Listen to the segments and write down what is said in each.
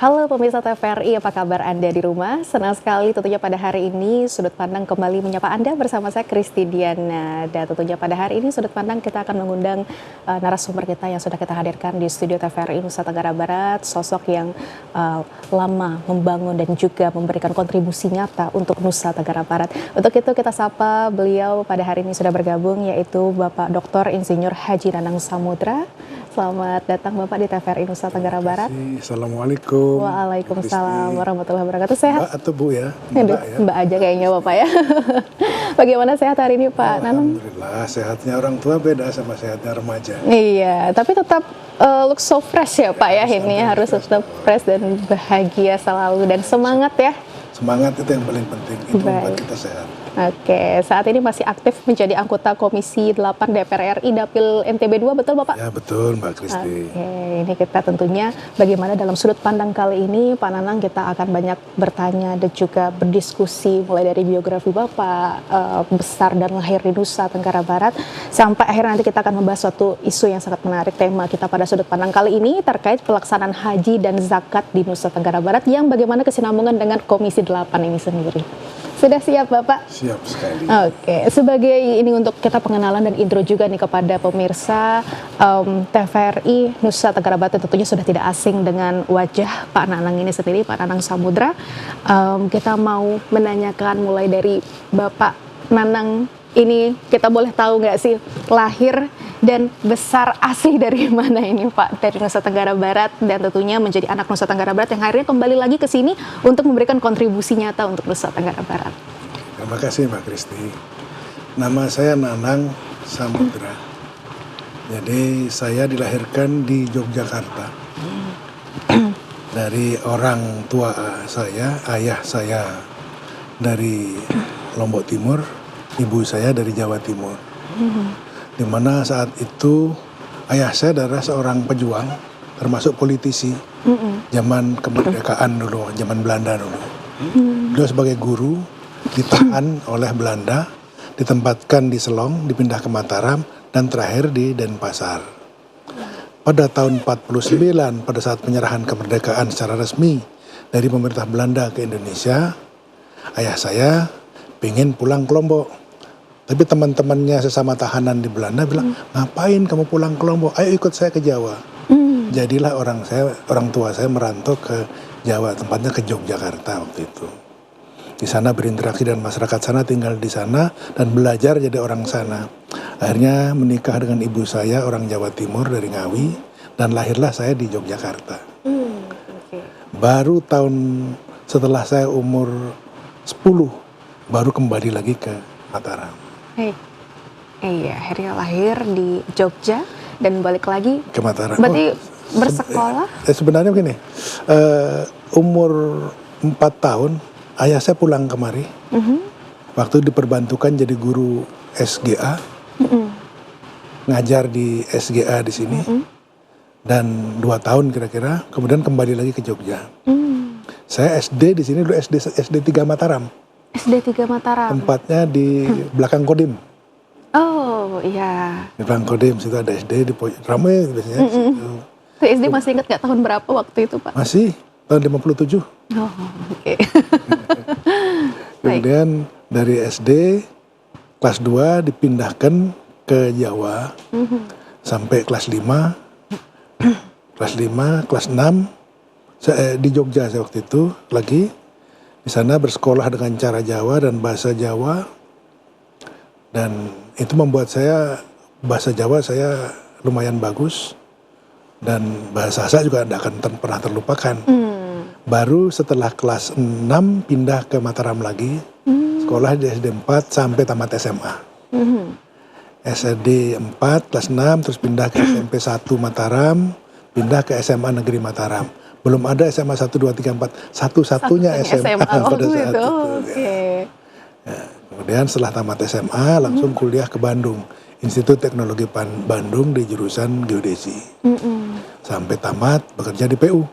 Halo pemirsa TVRI, apa kabar Anda di rumah? Senang sekali tentunya pada hari ini Sudut Pandang kembali menyapa Anda bersama saya Kristi Diana. Dan tentunya pada hari ini Sudut Pandang kita akan mengundang narasumber kita yang sudah kita hadirkan di studio TVRI Nusa Tenggara Barat. Sosok yang lama membangun dan juga memberikan kontribusi nyata untuk Nusa Tenggara Barat. Untuk itu kita sapa beliau pada hari ini sudah bergabung, yaitu Bapak Dr. Insinyur Haji Nanang Samudra. Selamat datang Bapak di TVRI Nusa Tenggara Barat. Assalamualaikum. Waalaikumsalam warahmatullahi wabarakatuh. Sehat? Mbak atau Bu ya? Mbak, ya? Mbak aja kayaknya Bapak ya. Bagaimana sehat hari ini Pak Nanang? Alhamdulillah, sehatnya orang tua beda sama sehatnya remaja. Iya, tapi tetap look so fresh ya Pak ya, ini harus tetap fresh dan bahagia selalu dan semangat ya. Semangat itu yang paling penting, itu membuat kita sehat. Oke, saat ini masih aktif menjadi anggota Komisi 8 DPR RI Dapil NTB 2, betul Bapak? Ya betul Mbak Kristi. Oke, ini kita tentunya bagaimana dalam sudut pandang kali ini Pak Nanang kita akan banyak bertanya dan juga berdiskusi mulai dari biografi Bapak, besar dan lahir di Nusa Tenggara Barat, sampai akhirnya nanti kita akan membahas suatu isu yang sangat menarik. Tema kita pada sudut pandang kali ini terkait pelaksanaan haji dan zakat di Nusa Tenggara Barat yang bagaimana kesinambungan dengan Komisi 8 ini sendiri. Sudah siap Bapak? Siap sekali. Oke, sebagai ini untuk kita pengenalan dan intro juga nih kepada pemirsa TVRI Nusa Tenggara Barat, tentunya sudah tidak asing dengan wajah Pak Nanang ini sendiri, Pak Nanang Samudra. Kita mau menanyakan mulai dari Bapak Nanang ini, kita boleh tahu nggak sih lahir dan besar asli dari mana ini Pak? Dari Nusa Tenggara Barat, dan tentunya menjadi anak Nusa Tenggara Barat yang akhirnya kembali lagi ke sini untuk memberikan kontribusi nyata untuk Nusa Tenggara Barat. Terima kasih Mbak Kristi. Nama saya Nanang Samudra. Jadi saya dilahirkan di Yogyakarta. Dari orang tua saya, ayah saya dari Lombok Timur, ibu saya dari Jawa Timur. Di mana saat itu ayah saya adalah seorang pejuang, termasuk politisi, zaman kemerdekaan dulu, zaman Belanda dulu. Beliau sebagai guru ditahan oleh Belanda, ditempatkan di Selong, dipindah ke Mataram, dan terakhir di Denpasar. Pada tahun 49, pada saat penyerahan kemerdekaan secara resmi dari pemerintah Belanda ke Indonesia, ayah saya pengen pulang ke Lombok. Tapi teman-temannya sesama tahanan di Belanda bilang, ngapain kamu pulang ke Lombok? Ayo ikut saya ke Jawa. Jadilah orang tua saya merantau ke Jawa, tempatnya ke Yogyakarta waktu itu. Di sana berinteraksi dengan masyarakat sana, tinggal di sana, dan belajar jadi orang sana. Akhirnya menikah dengan ibu saya, orang Jawa Timur dari Ngawi, dan lahirlah saya di Yogyakarta. Baru tahun setelah saya umur 10, baru kembali lagi ke Mataram. Iya, akhirnya lahir di Jogja dan balik lagi ke Mataram. Berarti bersekolah? Sebenarnya begini, umur 4 tahun ayah saya pulang kemari. Waktu diperbantukan jadi guru SGA, ngajar di SGA di sini, dan 2 tahun kira-kira, kemudian kembali lagi ke Jogja. Saya SD di sini dulu, SD 3 Mataram. SD 3 Mataram. Tempatnya di belakang Kodim. Oh iya. Di belakang Kodim, situ ada SD, di ramai biasanya. Itu SD masih ingat nggak tahun berapa waktu itu Pak? Masih, tahun 57. Oh oke. Kemudian dari SD, kelas 2 dipindahkan ke Jawa, sampai kelas 5. Kelas 5, kelas 6, saya di Jogja saya waktu itu lagi. Di sana bersekolah dengan cara Jawa dan bahasa Jawa, dan itu membuat saya bahasa Jawa saya lumayan bagus, dan bahasa saya juga tidak akan pernah terlupakan. Baru setelah kelas 6 pindah ke Mataram lagi, sekolah di SD 4 sampai tamat SMA. SD 4 kelas 6 terus pindah ke SMP 1 Mataram, pindah ke SMA Negeri Mataram. Belum ada SMA 1, 2, 3, 4, satu-satunya SMA pada saat itu. Ya. Kemudian setelah tamat SMA langsung kuliah ke Bandung, Institut Teknologi Bandung di jurusan geodesi. Sampai tamat bekerja di PU.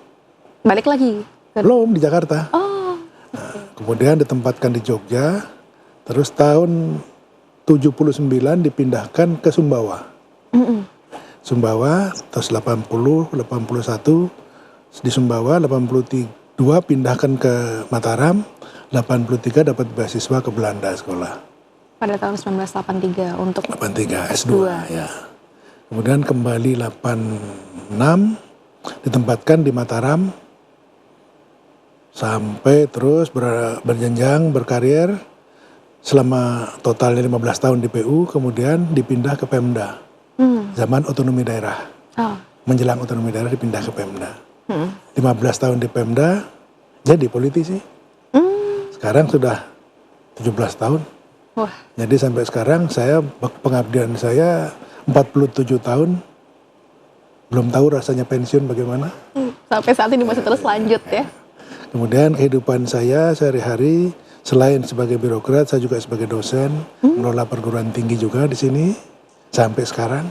Balik lagi? Belum, di Jakarta. Nah, kemudian ditempatkan di Jogja, terus tahun 79 dipindahkan ke Sumbawa. Sumbawa, terus 80, 81, di Sumbawa, 82 pindahkan ke Mataram, 83 dapat beasiswa ke Belanda sekolah. Pada tahun 1983 untuk 83 S2 ya. Kemudian kembali 86 ditempatkan di Mataram sampai terus berjenjang berkarir selama totalnya 15 tahun di PU, kemudian dipindah ke Pemda. Zaman otonomi daerah. Oh. Menjelang otonomi daerah dipindah ke Pemda. 15 tahun di Pemda jadi politisi. Sekarang sudah 17 tahun. Wah. Jadi sampai sekarang pengabdian saya 47 tahun. Belum tahu rasanya pensiun bagaimana. Sampai saat ini masih terus lanjut ya. Kemudian kehidupan saya sehari-hari selain sebagai birokrat, saya juga sebagai dosen, mengelola perguruan tinggi juga di sini sampai sekarang.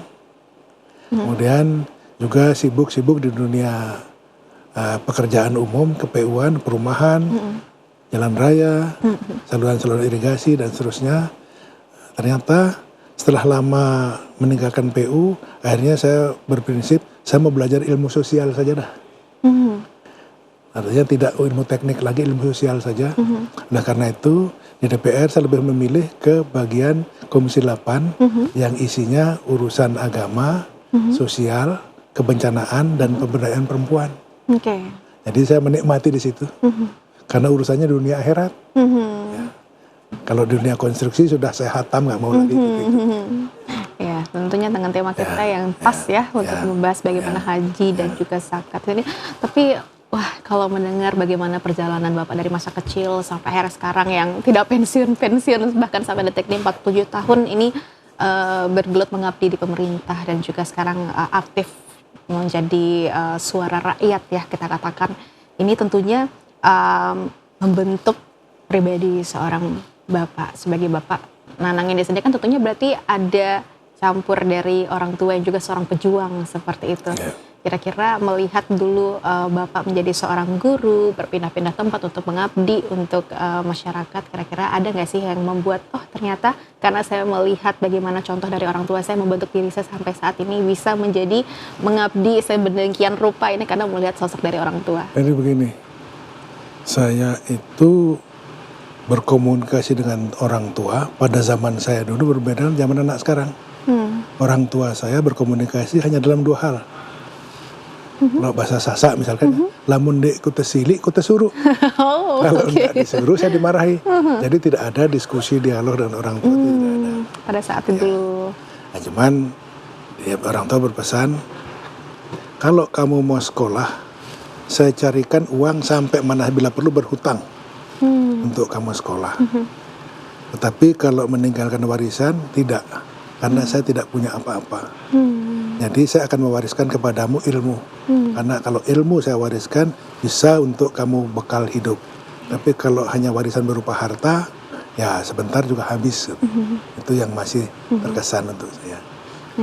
Kemudian juga sibuk-sibuk di dunia pekerjaan umum, KPU-an, perumahan, jalan raya, saluran-saluran irigasi dan seterusnya. Ternyata setelah lama meninggalkan PU, akhirnya saya berprinsip saya mau belajar ilmu sosial saja dah. Artinya tidak ilmu teknik lagi, ilmu sosial saja. Nah karena itu di DPR saya lebih memilih ke bagian Komisi 8 yang isinya urusan agama, sosial, kebencanaan dan pemberdayaan perempuan. Jadi saya menikmati di situ karena urusannya dunia akhirat. Ya. Kalau dunia konstruksi sudah saya hatam, nggak mau lagi. Ya, tentunya dengan tema kita yang pas untuk membahas bagaimana haji dan juga zakat ini. Tapi wah, kalau mendengar bagaimana perjalanan Bapak dari masa kecil sampai akhirnya sekarang yang tidak pensiun bahkan sampai detik ini 47 tahun ini bergelut mengabdi di pemerintah dan juga sekarang aktif menjadi suara rakyat ya kita katakan. Ini tentunya membentuk pribadi seorang Bapak sebagai Bapak Nanang ini sendiri kan tentunya berarti ada campur dari orang tua yang juga seorang pejuang seperti itu. Kira-kira melihat dulu Bapak menjadi seorang guru, berpindah-pindah tempat untuk mengabdi untuk masyarakat, kira-kira ada nggak sih yang membuat, oh ternyata karena saya melihat bagaimana contoh dari orang tua saya membentuk diri saya sampai saat ini bisa menjadi mengabdi sedemikian rupa ini karena melihat sosok dari orang tua. Jadi begini, saya itu berkomunikasi dengan orang tua pada zaman saya dulu berbeda dengan zaman anak sekarang. Orang tua saya berkomunikasi hanya dalam dua hal. Kalau bahasa Sasak misalkan, lamun dek ku tesili, ku tesuru. Kalau enggak disuruh saya dimarahi. Jadi tidak ada diskusi dialog dengan orang tua, tidak ada. Pada saat itu. Nah, cuman orang tua berpesan, kalau kamu mau sekolah, saya carikan uang sampai mana bila perlu berhutang untuk kamu sekolah. Tetapi kalau meninggalkan warisan tidak, karena saya tidak punya apa-apa. Jadi saya akan mewariskan kepadamu ilmu. Karena kalau ilmu saya wariskan bisa untuk kamu bekal hidup. Tapi kalau hanya warisan berupa harta, ya sebentar juga habis. Itu yang masih terkesan untuk saya.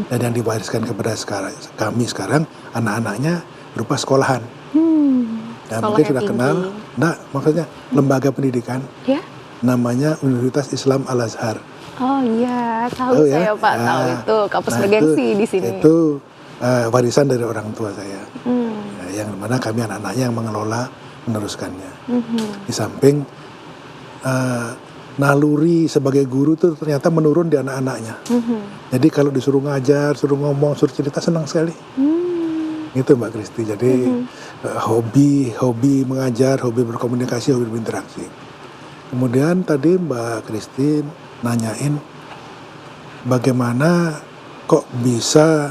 Dan yang diwariskan kepada kami sekarang, anak-anaknya berupa sekolahan. Dan mungkin sudah kenal, maksudnya lembaga pendidikan. Namanya Universitas Islam Al-Azhar. Oh iya, tahu saya Pak, tahu itu kampus bergengsi di sini. Itu warisan dari orang tua saya, yang mana kami anak-anaknya yang mengelola, meneruskannya. Di samping naluri sebagai guru itu ternyata menurun di anak-anaknya. Jadi kalau disuruh ngajar, suruh ngomong, suruh cerita senang sekali. Gitu Mbak Kristi. Jadi hobi mengajar, hobi berkomunikasi, hobi berinteraksi. Kemudian tadi Mbak Kristi nanyain bagaimana kok bisa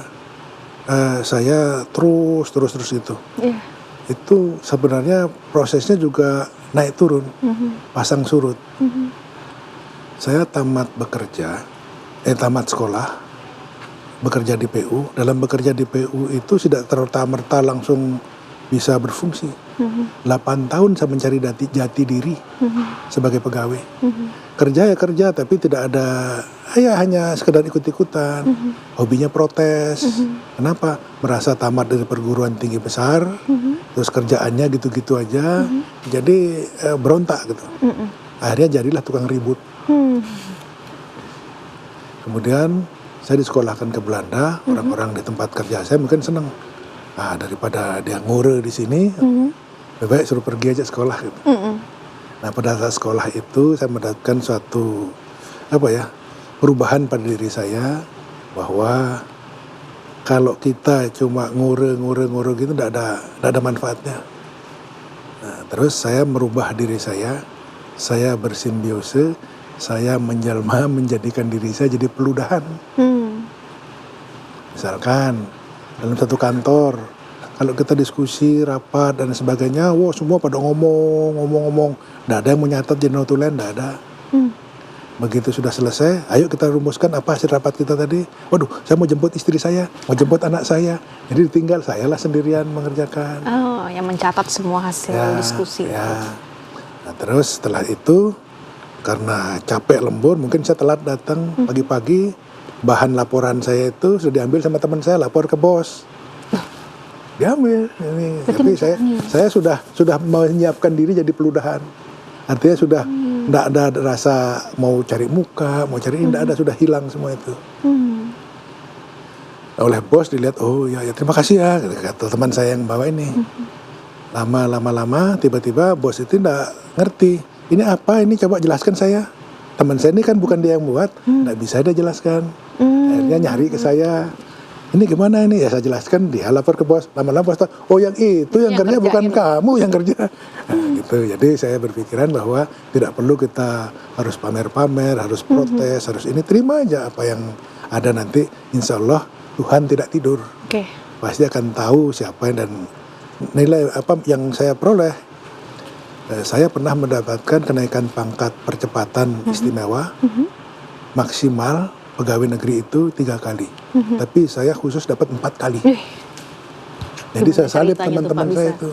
saya terus itu. Itu sebenarnya prosesnya juga naik turun, pasang surut. Saya tamat sekolah, bekerja di PU. Dalam bekerja di PU itu tidak serta-merta langsung bisa berfungsi. 8 tahun saya mencari jati diri sebagai pegawai. Kerja ya kerja, tapi tidak ada, hanya sekedar ikut-ikutan. Hobinya protes. Kenapa? Merasa tamat dari perguruan tinggi besar, terus kerjaannya gitu-gitu aja, jadi berontak gitu. Akhirnya jadilah tukang ribut. Kemudian saya disekolahkan ke Belanda, orang-orang di tempat kerja saya mungkin senang. Daripada dia ngure di sini, lebih baik suruh pergi aja sekolah gitu. Nah, pada saat sekolah itu saya mendapatkan suatu perubahan pada diri saya, bahwa kalau kita cuma ngure gitu tidak ada manfaatnya. Nah, terus saya merubah diri saya bersimbiose, saya menjelma menjadikan diri saya jadi peludahan. Misalkan dalam satu kantor, kalau kita diskusi, rapat dan sebagainya, semua pada ngomong, tidak ada yang mau nyatat jadi notulen, tidak ada. Begitu sudah selesai, ayo kita rumuskan apa hasil rapat kita tadi. Waduh, saya mau jemput istri saya, mau jemput anak saya. Jadi tinggal sayalah sendirian mengerjakan. Oh, yang mencatat semua hasil diskusi. Ya. Nah, terus setelah itu, karena capek lembur, mungkin saya telat datang pagi-pagi. Bahan laporan saya itu sudah diambil sama teman saya, lapor ke bos. Diambil ini. Tapi saya sudah menyiapkan diri jadi peludahan. Artinya sudah tidak ada rasa mau cari muka, mau cari tidak ada, sudah hilang semua itu. Oleh bos dilihat, oh ya terima kasih ya, kata teman saya yang bawa ini. Lama tiba-tiba bos itu tidak ngerti. Ini apa ini, coba jelaskan saya. Teman saya ini kan bukan dia yang buat, tidak bisa dia jelaskan. Akhirnya nyari ke saya. Ini gimana ini? Ya saya jelaskan, dia lapor ke bos. Lama-lama bos tahu, oh yang itu yang kerja bukan kamu yang kerja. Nah, gitu. Jadi saya berpikiran bahwa tidak perlu kita harus pamer-pamer, harus protes, harus ini. Terima aja apa yang ada nanti. Insya Allah Tuhan tidak tidur. Pasti akan tahu siapa dan nilai apa yang saya peroleh. Saya pernah mendapatkan kenaikan pangkat percepatan istimewa maksimal. Pegawai negeri itu 3 kali, tapi saya khusus dapat 4 kali. Jadi saya salib teman-teman saya itu.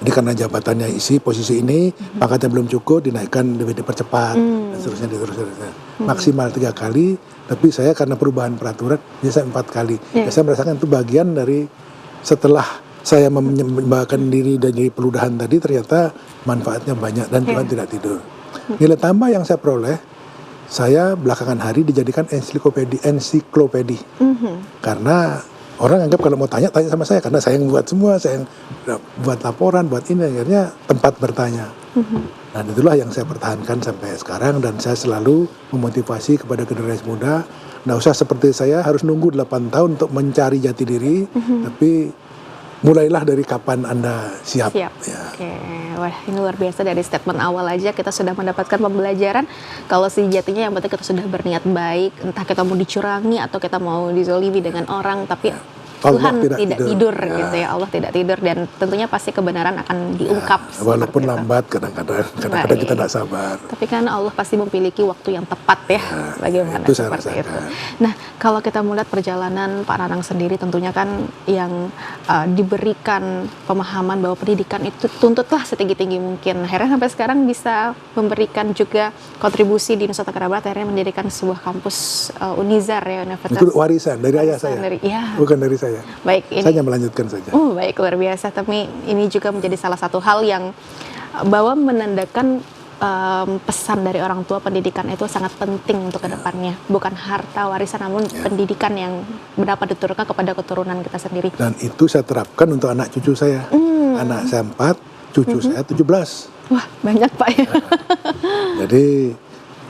Jadi karena jabatannya isi posisi ini, pangkatnya belum cukup, dinaikkan lebih dipercepat, dan seterusnya. Maksimal 3 kali, tapi saya karena perubahan peraturan biasa 4 kali. Saya merasakan itu bagian dari setelah saya menyembahkan diri dari peludahan tadi, ternyata manfaatnya banyak dan Tuhan tidak tidur. Nilai tambah yang saya peroleh, saya belakangan hari dijadikan ensiklopedi. Karena orang anggap kalau mau tanya sama saya, karena saya yang buat semua, saya yang buat laporan, buat ini, akhirnya tempat bertanya. Dan itulah yang saya pertahankan sampai sekarang, dan saya selalu memotivasi kepada generasi muda, nggak usah seperti saya harus nunggu 8 tahun untuk mencari jati diri, tapi mulailah dari kapan Anda siap. Ya. Wah, ini luar biasa, dari statement awal aja kita sudah mendapatkan pembelajaran kalau sejatinya yang penting kita sudah berniat baik, entah kita mau dicurangi atau kita mau dizolimi dengan orang, tapi Tuhan tidak tidur gitu ya. Allah tidak tidur, dan tentunya pasti kebenaran akan diungkap. Walaupun lambat kadang-kadang kita tidak sabar. Tapi kan Allah pasti memiliki waktu yang tepat ya. Bagaimana itu saya seperti rasakan. itu. Nah, kalau kita melihat perjalanan Pak Nanang sendiri, tentunya kan yang diberikan pemahaman bahwa pendidikan itu tuntutlah setinggi-tinggi mungkin. Akhirnya sampai sekarang bisa memberikan juga kontribusi di Nusa Tenggara Barat, akhirnya mendirikan sebuah kampus Unizar ya, Universitas. Itu warisan dari ayah saya. Bukan dari saya. Baik, ini. Saya hanya melanjutkan saja. Baik, luar biasa. Tapi ini juga menjadi salah satu hal yang bahwa menandakan pesan dari orang tua, pendidikan itu sangat penting untuk kedepannya. Bukan harta warisan, namun pendidikan yang dapat diturunkan kepada keturunan kita sendiri. Dan itu saya terapkan untuk anak cucu saya. Anak saya 4, cucu saya 17. Wah, banyak Pak ya. Jadi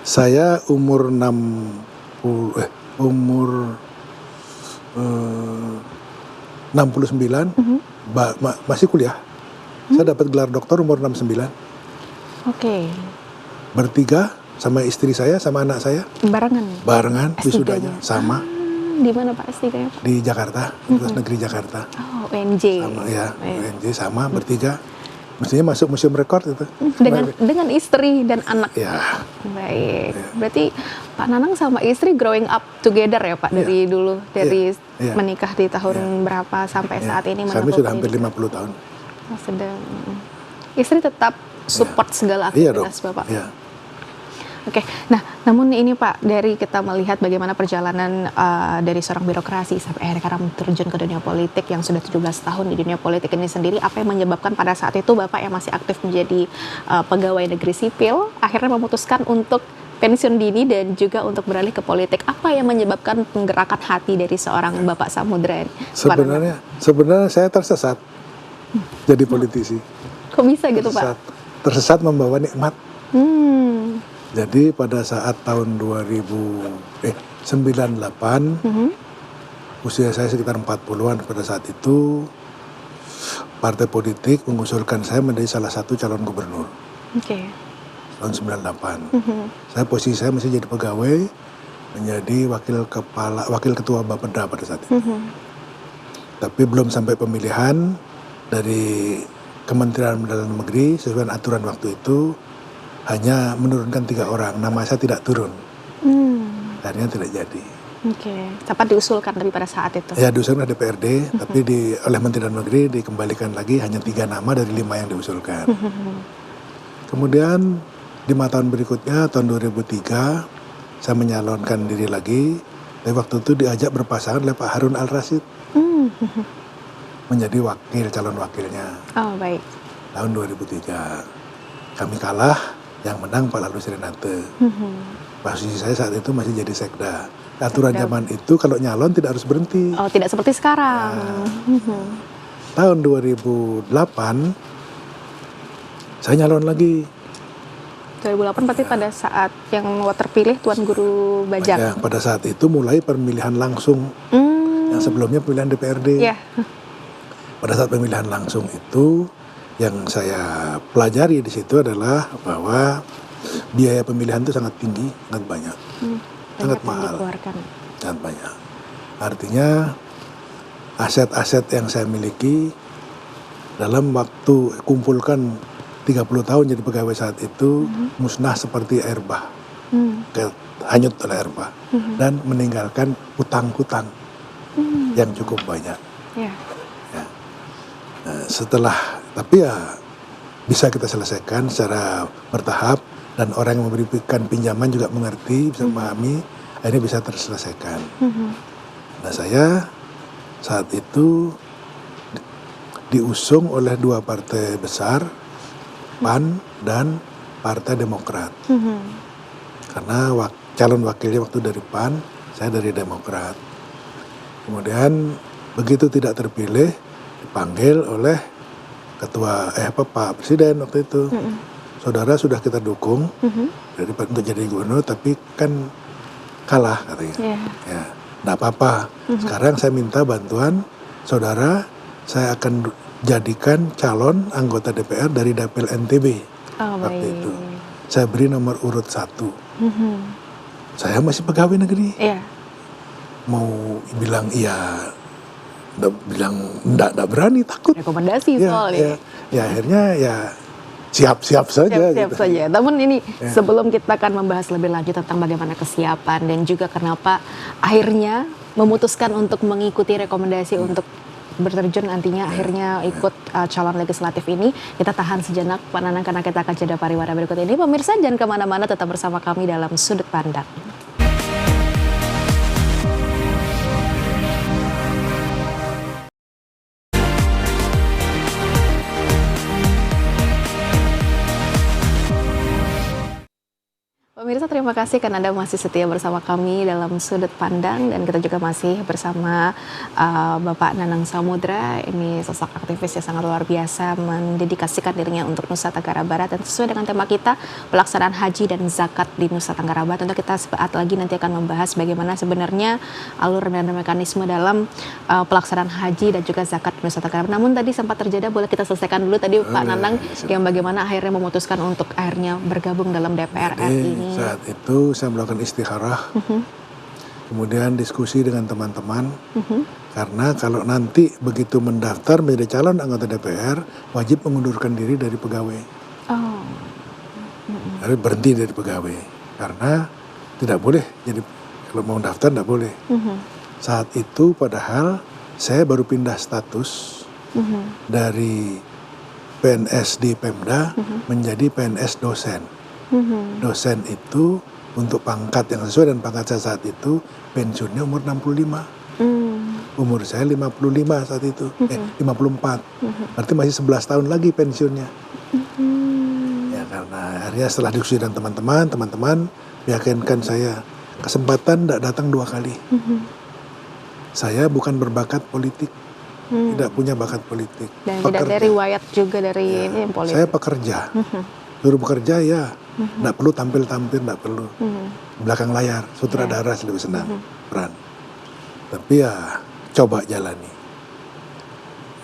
saya umur 69, masih kuliah. Saya dapat gelar doktor umur 69. Bertiga sama istri saya, sama anak saya. Barengan wisudanya sama. Di mana Pak S3-nya? Di Jakarta, Universitas Negeri Jakarta. Oh, UNJ. Sama ya, UNJ sama bertiga. Mestinya masuk museum rekor itu. Dengan istri dan anak. Ya. Baik. Berarti Pak Nanang sama istri growing up together ya Pak, dari dulu, dari menikah di tahun berapa sampai saat ini? Kami sudah hampir 50 tahun. Sedang. Istri tetap support segala aktivitas Bapak. Iya. Oke, nah namun ini Pak, dari kita melihat bagaimana perjalanan dari seorang birokrasi sampai akhirnya sekarang terjun ke dunia politik yang sudah 17 tahun di dunia politik ini sendiri, apa yang menyebabkan pada saat itu Bapak yang masih aktif menjadi pegawai negeri sipil akhirnya memutuskan untuk pensiun dini dan juga untuk beralih ke politik. Apa yang menyebabkan penggerakan hati dari seorang Bapak Samudra ini? Pak Nanang? Sebenarnya saya tersesat jadi politisi. Kok bisa gitu Pak? Tersesat membawa nikmat. Jadi pada saat tahun 98, usia saya sekitar 40-an, pada saat itu partai politik mengusulkan saya menjadi salah satu calon gubernur. Oke. Tahun 98. Posisi saya masih jadi pegawai, menjadi wakil ketua Bapeda pada saat itu. Tapi belum sampai pemilihan dari Kementerian Dalam Negeri sesuai aturan waktu itu hanya menurunkan 3 orang. Nama saya tidak turun. Akhirnya tidak jadi. Oke. Sempat diusulkan tapi pada saat itu. Ya diusulkan DPRD, tapi oleh Menteri Dalam Negeri dikembalikan lagi hanya 3 nama dari 5 yang diusulkan. Kemudian 5 tahun berikutnya, tahun 2003, saya menyalonkan diri lagi. Tapi waktu itu diajak berpasangan oleh Pak Harun Al-Rasyid menjadi calon wakilnya. Oh baik. Tahun 2003 kami kalah, yang menang Pak Lalu Serinate. Posisi saya saat itu masih jadi sekda. Aturan zaman itu kalau nyalon tidak harus berhenti. Oh tidak seperti sekarang. Tahun 2008 saya nyalon lagi. 2008 berarti pada saat yang terpilih Tuan Guru Bajang. Ya, pada saat itu mulai pemilihan langsung. Yang sebelumnya pemilihan DPRD. Yeah. Pada saat pemilihan langsung itu, yang saya pelajari di situ adalah bahwa biaya pemilihan itu sangat tinggi, sangat banyak, sangat mahal, sangat banyak. Artinya aset-aset yang saya miliki dalam waktu kumpulkan 30 tahun jadi pegawai saat itu musnah seperti air bah, hanyut oleh air bah, dan meninggalkan hutang-hutang yang cukup banyak. Yeah. Ya. Nah, tapi ya bisa kita selesaikan secara bertahap dan orang yang memberikan pinjaman juga mengerti, bisa memahami, akhirnya bisa terselesaikan. Nah saya saat itu diusung oleh 2 partai besar, PAN dan Partai Demokrat. Karena calon wakilnya waktu dari PAN, saya dari Demokrat. Kemudian begitu tidak terpilih, dipanggil oleh Pak Presiden waktu itu. Saudara sudah kita dukung untuk jadi gubernur, tapi kan kalah katanya. Ya, nggak apa-apa. Sekarang saya minta bantuan saudara, saya akan jadikan calon anggota DPR dari Dapil NTB waktu itu. Saya beri nomor urut 1. Saya masih pegawai negeri. Mau bilang iya, bilang enggak berani, takut. Rekomendasi soalnya. Ya akhirnya ya siap-siap saja. Siap-siap saja. Namun ini sebelum kita akan membahas lebih lanjut tentang bagaimana kesiapan dan juga kenapa akhirnya memutuskan untuk mengikuti rekomendasi untuk berterjun nantinya akhirnya ikut calon legislatif ini, kita tahan sejenak Pak Nanang karena kita akan jeda pariwara berikut ini. Pemirsa jangan kemana-mana, tetap bersama kami dalam Sudut Pandang. Pemirsa, terima kasih karena Anda masih setia bersama kami dalam Sudut Pandang, dan kita juga masih bersama Bapak Nanang Samudra. Ini sosok aktivis yang sangat luar biasa, mendedikasikan dirinya untuk Nusa Tenggara Barat, dan sesuai dengan tema kita pelaksanaan haji dan zakat di Nusa Tenggara Barat. Tentu kita saat lagi nanti akan membahas bagaimana sebenarnya alur dan mekanisme dalam pelaksanaan haji dan juga zakat di Nusa Tenggara Barat. Namun tadi sempat terjadi, boleh kita selesaikan dulu tadi Pak Nanang yang bagaimana akhirnya memutuskan untuk akhirnya bergabung dalam DPR RI ini. Saat itu saya melakukan istikharah, kemudian diskusi dengan teman-teman, karena kalau nanti begitu mendaftar menjadi calon anggota DPR, wajib mengundurkan diri dari pegawai. Harus berhenti dari pegawai, karena tidak boleh, jadi kalau mau daftar tidak boleh. Saat itu padahal saya baru pindah status dari PNS di Pemda menjadi PNS dosen. Dosen itu untuk pangkat yang sesuai dengan pangkat saya saat itu pensiunnya umur 65. Umur saya 55 saat itu, 54. Berarti masih 11 tahun lagi pensiunnya. Ya karena akhirnya setelah diskusi dengan teman-teman meyakinkan saya, kesempatan tidak datang 2 kali. Saya bukan berbakat politik, tidak punya bakat politik. Dan tidak ada riwayat juga dari ini yang politik. Saya pekerja, suruh bekerja ya, tidak perlu tampil-tampil, tidak perlu. Belakang layar, sutradara lebih senang peran. Tapi ya coba jalani.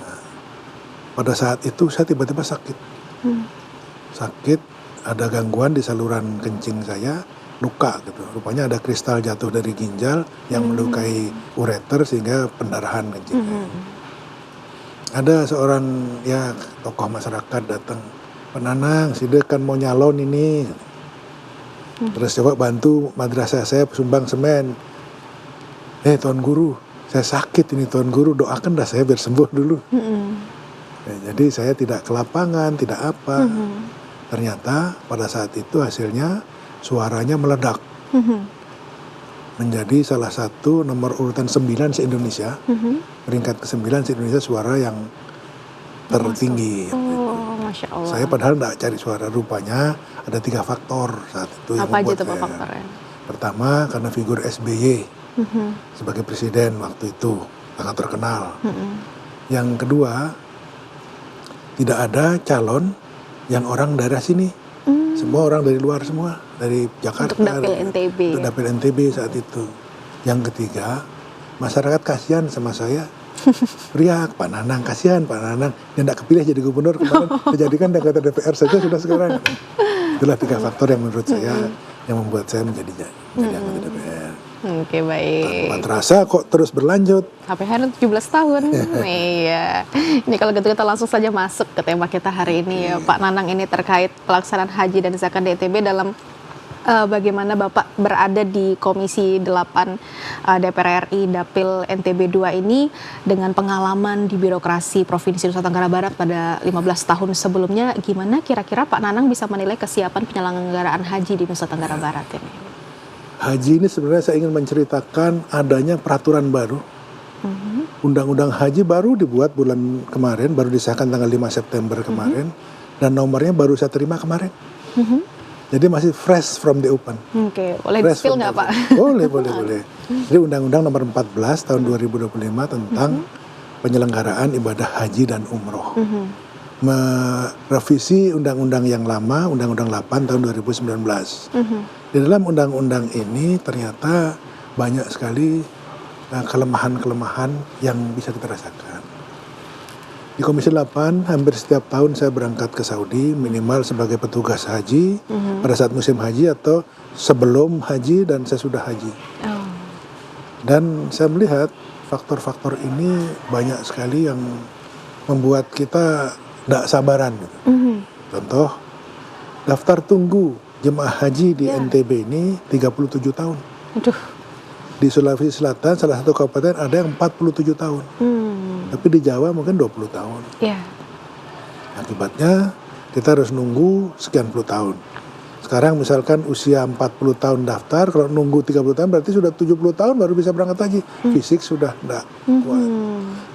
Nah, pada saat itu saya tiba-tiba sakit. Sakit, ada gangguan di saluran kencing saya, luka gitu. Rupanya ada kristal jatuh dari ginjal yang melukai ureter sehingga pendarahan kencingnya. Ada seorang ya tokoh masyarakat datang, Pak Nanang, Side kan mau nyalon ini. Terus coba bantu madrasah saya sumbang semen. Tuan Guru, saya sakit ini Tuan Guru, doakan dah saya biar sembuh dulu. Ya, jadi saya tidak ke lapangan, tidak apa. Ternyata pada saat itu hasilnya suaranya meledak. Menjadi salah satu nomor urutan 9 se-Indonesia. Peringkat ke-9 se-Indonesia suara yang tertinggi. Oh, Masya Allah. Saya padahal tidak cari suara, rupanya ada 3 faktor saat itu yang Apa aja membuat tuh Pak saya. faktornya? Pertama, karena figur SBY sebagai presiden waktu itu sangat terkenal. Yang kedua, tidak ada calon yang orang daerah sini. Semua orang dari luar semua, dari Jakarta. Untuk dapil NTB. Untuk dapil NTB saat itu. Yang ketiga, masyarakat kasihan sama saya. Riak, Pak Nanang, kasihan Pak Nanang. Dia tidak kepilih jadi gubernur kemarin. Dijadikan anggota DPR saja sudah sekarang. Itulah 3 faktor yang menurut saya yang membuat saya menjadi anggota DPR. Oke, baik. Tanpa terasa kok terus berlanjut. Sampai hari 17 tahun. Iya. Ini kalau gitu kita langsung saja masuk ke tema kita hari ini ya, Pak Nanang, ini terkait pelaksanaan haji dan zakat di NTB dalam bagaimana Bapak berada di Komisi 8 DPR RI Dapil NTB 2 ini dengan pengalaman di birokrasi Provinsi Nusa Tenggara Barat pada 15 tahun sebelumnya. Gimana kira-kira Pak Nanang bisa menilai kesiapan penyelenggaraan haji di Nusa Tenggara Barat ini? Haji ini sebenarnya saya ingin menceritakan adanya peraturan baru. Undang-undang haji baru dibuat bulan kemarin, baru disahkan tanggal 5 September kemarin, dan nomornya baru saya terima kemarin. Jadi masih fresh from the open. Oke, boleh di-spill nggak Pak? Boleh. Jadi Undang-Undang nomor 14 tahun 2025 tentang penyelenggaraan ibadah haji dan umroh. Merevisi undang-undang yang lama, Undang-Undang 8 tahun 2019. Di dalam undang-undang ini ternyata banyak sekali kelemahan-kelemahan yang bisa kita rasakan. Di Komisi 8 hampir setiap tahun saya berangkat ke Saudi minimal sebagai petugas haji pada saat musim haji atau sebelum haji dan sesudah haji. Dan saya melihat faktor-faktor ini banyak sekali yang membuat kita tidak sabaran. Contoh, daftar tunggu jemaah haji di NTB ini 37 tahun. Aduh. Di Sulawesi Selatan salah satu kabupaten ada yang 47 tahun. Tapi di Jawa mungkin 20 tahun. Akibatnya kita harus nunggu sekian puluh tahun. Sekarang misalkan usia 40 tahun daftar, kalau nunggu 30 tahun berarti sudah 70 tahun baru bisa berangkat haji. Fisik sudah tidak kuat.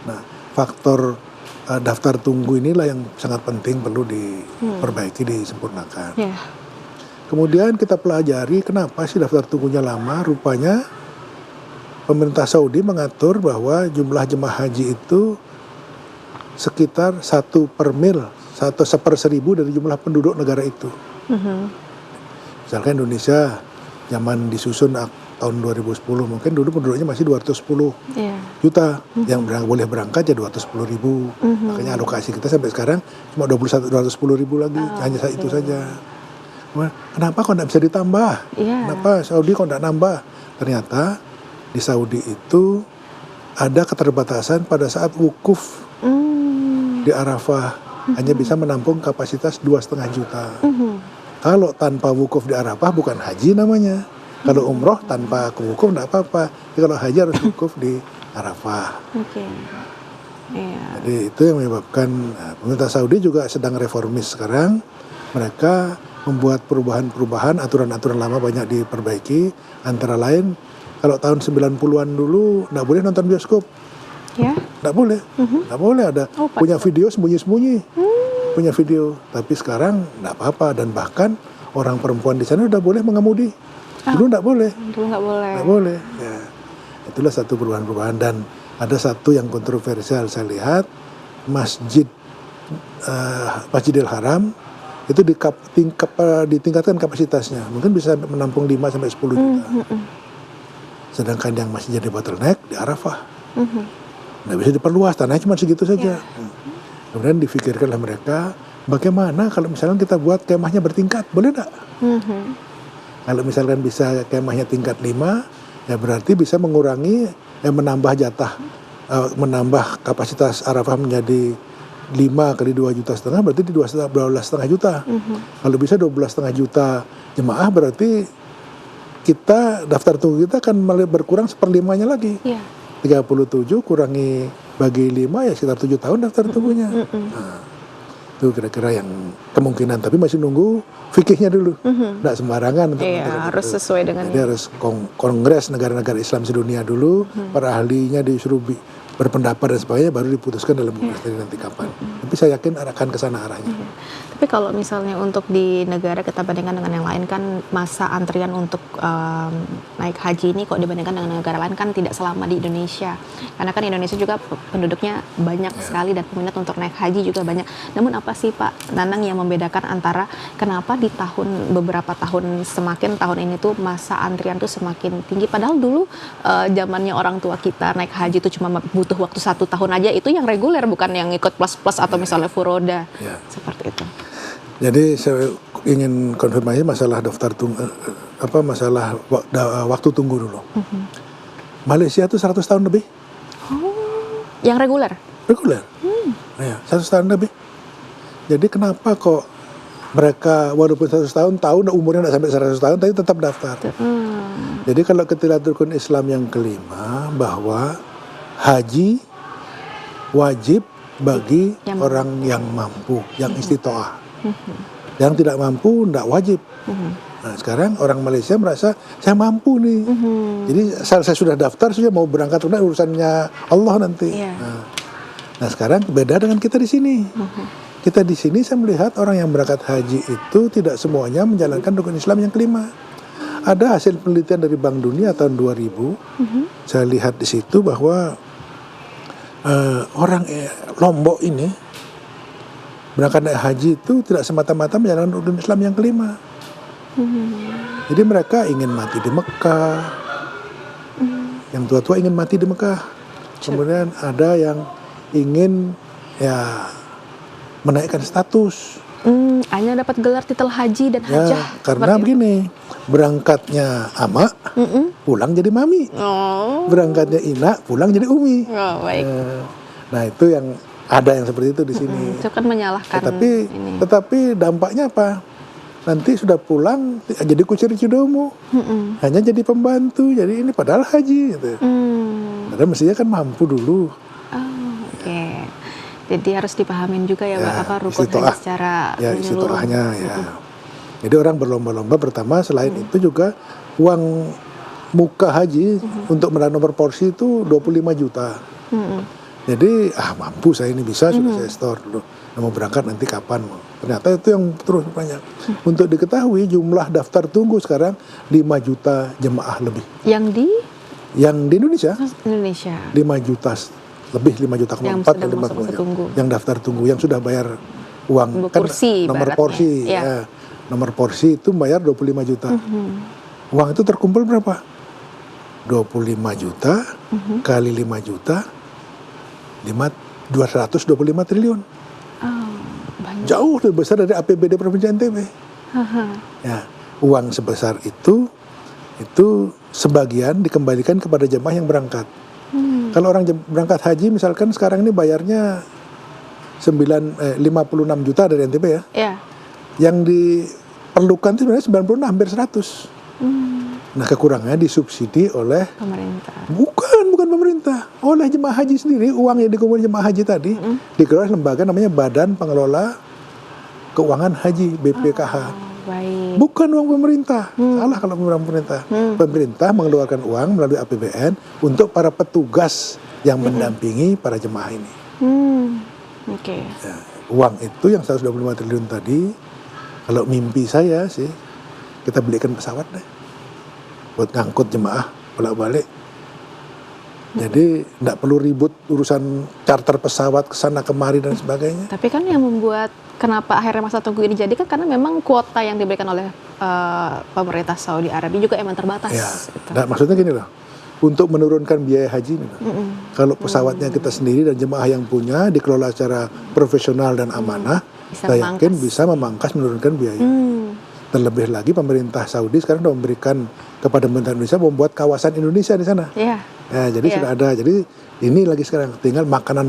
Nah, faktor daftar tunggu inilah yang sangat penting, perlu diperbaiki, disempurnakan. Kemudian kita pelajari kenapa sih daftar tunggunya lama. Rupanya pemerintah Saudi mengatur bahwa jumlah jemaah haji itu sekitar 1 per mil, 1/1000 dari jumlah penduduk negara itu. Misalkan Indonesia zaman disusun tahun 2010 mungkin dulu penduduknya masih 210 juta, yang boleh berangkat ya 210.000. Makanya alokasi kita sampai sekarang cuma 210.000 lagi, hanya itu saja. Kenapa kok tidak bisa ditambah? Kenapa Saudi kok tidak nambah? Ternyata di Saudi itu ada keterbatasan pada saat wukuf di Arafah, hanya bisa menampung kapasitas 2,5 juta. Kalau tanpa wukuf di Arafah bukan haji namanya. Kalau umroh tanpa wukuf tidak apa-apa. Jadi kalau haji harus wukuf di Arafah. Jadi itu yang menyebabkan pemerintah Saudi juga sedang reformis sekarang. Mereka membuat perubahan-perubahan, aturan-aturan lama banyak diperbaiki. Antara lain, kalau tahun 90-an dulu nggak boleh nonton bioskop. Nggak boleh. Nggak boleh ada. Punya video sembunyi-sembunyi. Punya video. Tapi sekarang nggak apa-apa. Dan bahkan orang perempuan di sana udah boleh mengemudi. Dulu nggak boleh. Dulu nggak boleh. Nggak boleh. Ya. Itulah satu perubahan-perubahan, dan ada satu yang kontroversial saya lihat, Masjidil Haram itu ditingkatkan kapasitasnya, mungkin bisa menampung 5 sampai 10 juta. Sedangkan yang masih jadi bottleneck di Arafah. Nggak bisa diperluas, tanahnya cuma segitu saja. Kemudian difikirkanlah mereka, bagaimana kalau misalnya kita buat kemahnya bertingkat, boleh nggak? Kalau misalkan bisa kemahnya tingkat 5, ya berarti bisa mengurangi, menambah jatah, menambah kapasitas Arafah menjadi 5 kali 2,5 juta, berarti di 12,5 juta. Kalau bisa 12,5 juta jemaah, berarti kita daftar tunggu kita akan berkurang 1/5-nya lagi. 37 kurangi bagi 5 ya sekitar 7 tahun daftar tunggunya. Itu kira-kira yang kemungkinan, tapi masih nunggu fikihnya dulu. Nggak sembarangan untuk harus sesuai dengan Jadi harus kongres negara-negara Islam sedunia dulu, para ahlinya disuruh berpendapat dan sebagainya, baru diputuskan dalam kongres nanti kapan. Tapi saya yakin akan ke sana arahnya. Tapi kalau misalnya untuk di negara kita bandingkan dengan yang lain, kan masa antrian untuk naik haji ini kok dibandingkan dengan negara lain kan tidak selama di Indonesia. Karena kan Indonesia juga penduduknya banyak sekali dan peminat untuk naik haji juga banyak. Namun apa sih Pak Nanang yang membedakan antara kenapa di beberapa tahun tahun ini tuh masa antrian tuh semakin tinggi, padahal dulu zamannya orang tua kita naik haji itu cuma butuh waktu 1 tahun aja, itu yang reguler bukan yang ikut plus-plus atau misalnya furoda. Seperti itu. Jadi saya ingin konfirmasi masalah masalah waktu tunggu dulu. Malaysia itu 100 tahun lebih. Yang reguler? Reguler. Ya, 100 tahun lebih. Jadi kenapa kok mereka walaupun 100 tahun tahu umurnya tidak sampai 100 tahun tapi tetap daftar. Jadi kalau ketidak rukun Islam yang kelima, bahwa haji wajib bagi orang yang mampu, yang istitoah. Yang tidak mampu tidak wajib. Nah, sekarang orang Malaysia merasa saya mampu nih. Jadi saya sudah daftar, sudah mau berangkat, urusannya Allah nanti. Nah, sekarang beda dengan kita di sini. Kita di sini saya melihat orang yang berangkat haji itu tidak semuanya menjalankan rukun Islam yang kelima. Ada hasil penelitian dari Bank Dunia tahun 2000. Saya lihat di situ bahwa orang Lombok ini berangkat naik haji itu tidak semata-mata menjalankan rukun Islam yang kelima. Jadi mereka ingin mati di Mekah. Yang tua-tua ingin mati di Mekah. Kemudian ada yang ingin menaikkan status. Hanya dapat gelar titel haji dan hajah. Karena begini, berangkatnya ama, pulang jadi mami. Berangkatnya ina, pulang jadi umi. Baik. Nah itu yang ada yang seperti itu di sini. Itu kan menyalahkan. Tetapi dampaknya apa? Nanti sudah pulang jadi kucir cidomo, hanya jadi pembantu. Jadi ini padahal haji gitu. Padahal mestinya kan mampu dulu. Jadi harus dipahamin juga ya, apa rukun haji secara menyeluruh. Jadi orang berlomba-lomba. Pertama selain itu juga uang muka haji untuk mendapat nomor porsi itu 25 juta. Jadi mampu saya ini bisa, sudah saya store dulu. Mau berangkat nanti kapan? Ternyata itu yang terus banyak. Untuk diketahui jumlah daftar tunggu sekarang 5 juta jemaah lebih. Yang di Indonesia? 5 juta lebih, 5 juta yang 4 yang daftar tunggu, yang sudah bayar uang kursi, nomor porsi. Nomor porsi itu bayar 25 juta. Uang itu terkumpul berapa? 25 juta kali 5 juta 225 triliun. Jauh lebih besar dari APBD Provinsi NTB. Uang sebesar itu sebagian dikembalikan kepada jemaah yang berangkat. Kalau orang berangkat haji misalkan sekarang ini bayarnya 56 juta dari NTB ya. Yang diperlukan itu sebenarnya 96, hampir 100. Nah kekurangannya disubsidi oleh pemerintah. Bukan pemerintah, oleh jemaah haji sendiri. Uang yang dikumpulkan jemaah haji tadi dikelola lembaga namanya Badan Pengelola Keuangan Haji, BPKH. Baik. Bukan uang pemerintah. Salah kalau uang pemerintah. Pemerintah mengeluarkan uang melalui APBN untuk para petugas yang mendampingi para jemaah ini. Uang itu yang 125 triliun tadi, kalau mimpi saya sih kita belikan pesawat deh. buat ngangkut jemaah bolak-balik. Jadi tidak perlu ribut urusan charter pesawat ke sana kemari dan sebagainya. Tapi kan yang membuat kenapa akhirnya masa tunggu ini jadi kan karena memang kuota yang diberikan oleh pemerintah Saudi Arabia juga emang terbatas. Ya, Gitu. nah, maksudnya gini loh, untuk menurunkan biaya haji ini loh. Kalau pesawatnya kita sendiri dan jemaah yang punya dikelola secara profesional dan amanah, Bisa saya yakin memangkas. bisa memangkas menurunkan biaya. Terlebih lagi pemerintah Saudi sekarang sudah memberikan kepada pemerintah Indonesia membuat kawasan Indonesia di sana. Iya. Ya, jadi Iya. sudah ada. Jadi ini lagi sekarang tinggal makanan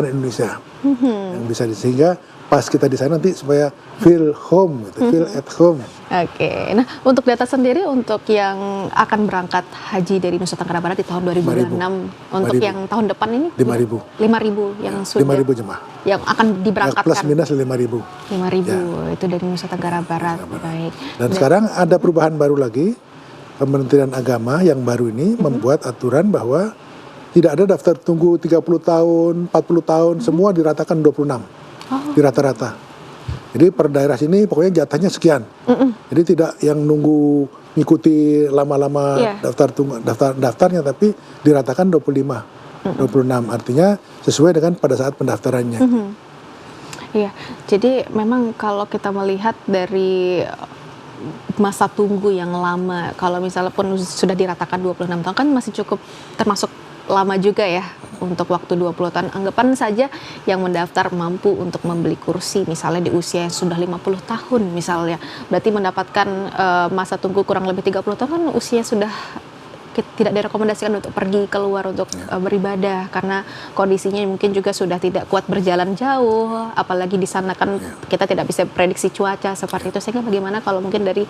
Indonesia yang bisa sehingga pas kita di sana nanti supaya feel home, gitu, feel at home. Oke. Nah, untuk data sendiri untuk yang akan berangkat haji dari Nusa Tenggara Barat di tahun 2026 untuk 5.000. yang tahun depan ini 5.000. 5.000 yang sudah 5.000 jemaah. yang akan Ya, diberangkatkan. plus minus 5.000. 5.000 itu dari Nusa Tenggara Barat. Baik. Dan sekarang ada perubahan baru lagi. Kementerian Agama yang baru ini membuat aturan bahwa tidak ada daftar tunggu 30 tahun, 40 tahun, semua diratakan 26. Di rata-rata. Jadi per daerah sini pokoknya jatahnya sekian. Jadi tidak yang nunggu ngikuti lama-lama Iya. daftarnya, tapi diratakan 25, 26. Artinya sesuai dengan pada saat pendaftarannya. Iya, jadi memang kalau kita melihat dari masa tunggu yang lama, kalau misalnya pun sudah diratakan 26 tahun kan masih cukup termasuk lama juga ya untuk waktu 20 tahun. Anggapan saja yang mendaftar mampu untuk membeli kursi misalnya di usia yang sudah 50 tahun misalnya. Berarti mendapatkan masa tunggu kurang lebih 30 tahun kan usia sudah tidak direkomendasikan untuk pergi keluar untuk beribadah karena kondisinya mungkin juga sudah tidak kuat berjalan jauh, apalagi di sana kan kita tidak bisa prediksi cuaca seperti itu. Sehingga bagaimana kalau mungkin dari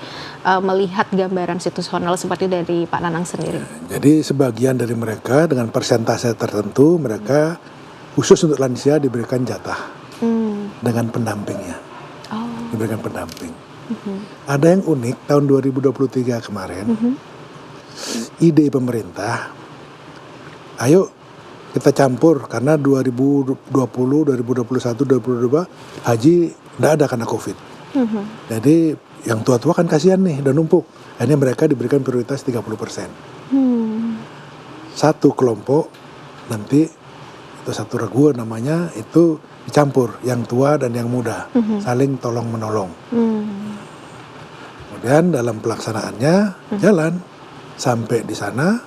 melihat gambaran situasional seperti dari Pak Nanang sendiri? Jadi sebagian dari mereka dengan persentase tertentu mereka khusus untuk lansia diberikan jatah dengan pendampingnya, diberikan pendamping. Ada yang unik tahun 2023 kemarin. Ide pemerintah, ayo kita campur karena 2020, 2021, 2022 haji tidak ada karena COVID. Jadi yang tua-tua kan kasihan nih, udah numpuk. Akhirnya mereka diberikan prioritas 30%. Satu kelompok nanti itu satu regu namanya itu dicampur yang tua dan yang muda, saling tolong menolong. Kemudian dalam pelaksanaannya jalan. Sampai di sana,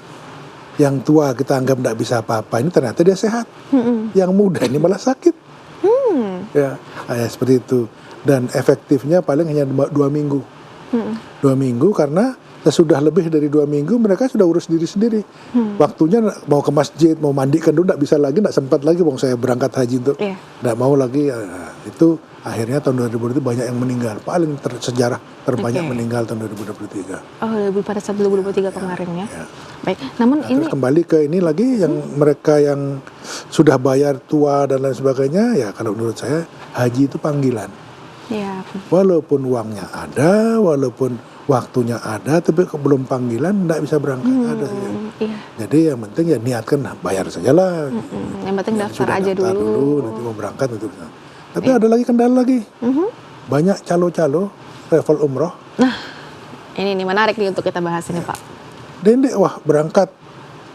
yang tua kita anggap tidak bisa apa-apa, ini ternyata dia sehat. Yang muda ini malah sakit. Ya, seperti itu. Dan efektifnya paling hanya 2 minggu. 2 minggu karena sesudah lebih dari 2 minggu mereka sudah urus diri sendiri. Waktunya mau ke masjid, mau mandikan dulu tidak bisa lagi, tidak sempat lagi. Saya berangkat haji untuk tidak mau lagi. Itu akhirnya tahun 2020 banyak yang meninggal. Paling sejarah terbanyak meninggal tahun 2023. Oh, pada saat 2023 kemarin ya. Baik, namun Nah, ini terus kembali ke ini lagi yang mereka yang sudah bayar tua dan lain sebagainya, ya kalau menurut saya haji itu panggilan. ya. Walaupun uangnya ada, walaupun waktunya ada, tapi belum panggilan tidak bisa berangkat. Ada saja. Iya. Jadi yang penting ya niatkan, bayar sajalah. Yang penting daftar Sudah aja daftar dulu. nanti mau berangkat itu. Tapi ada lagi kendala lagi. Banyak calo-calo travel umroh. Nah, ini menarik nih untuk kita bahas ini Pak. Dendek wah berangkat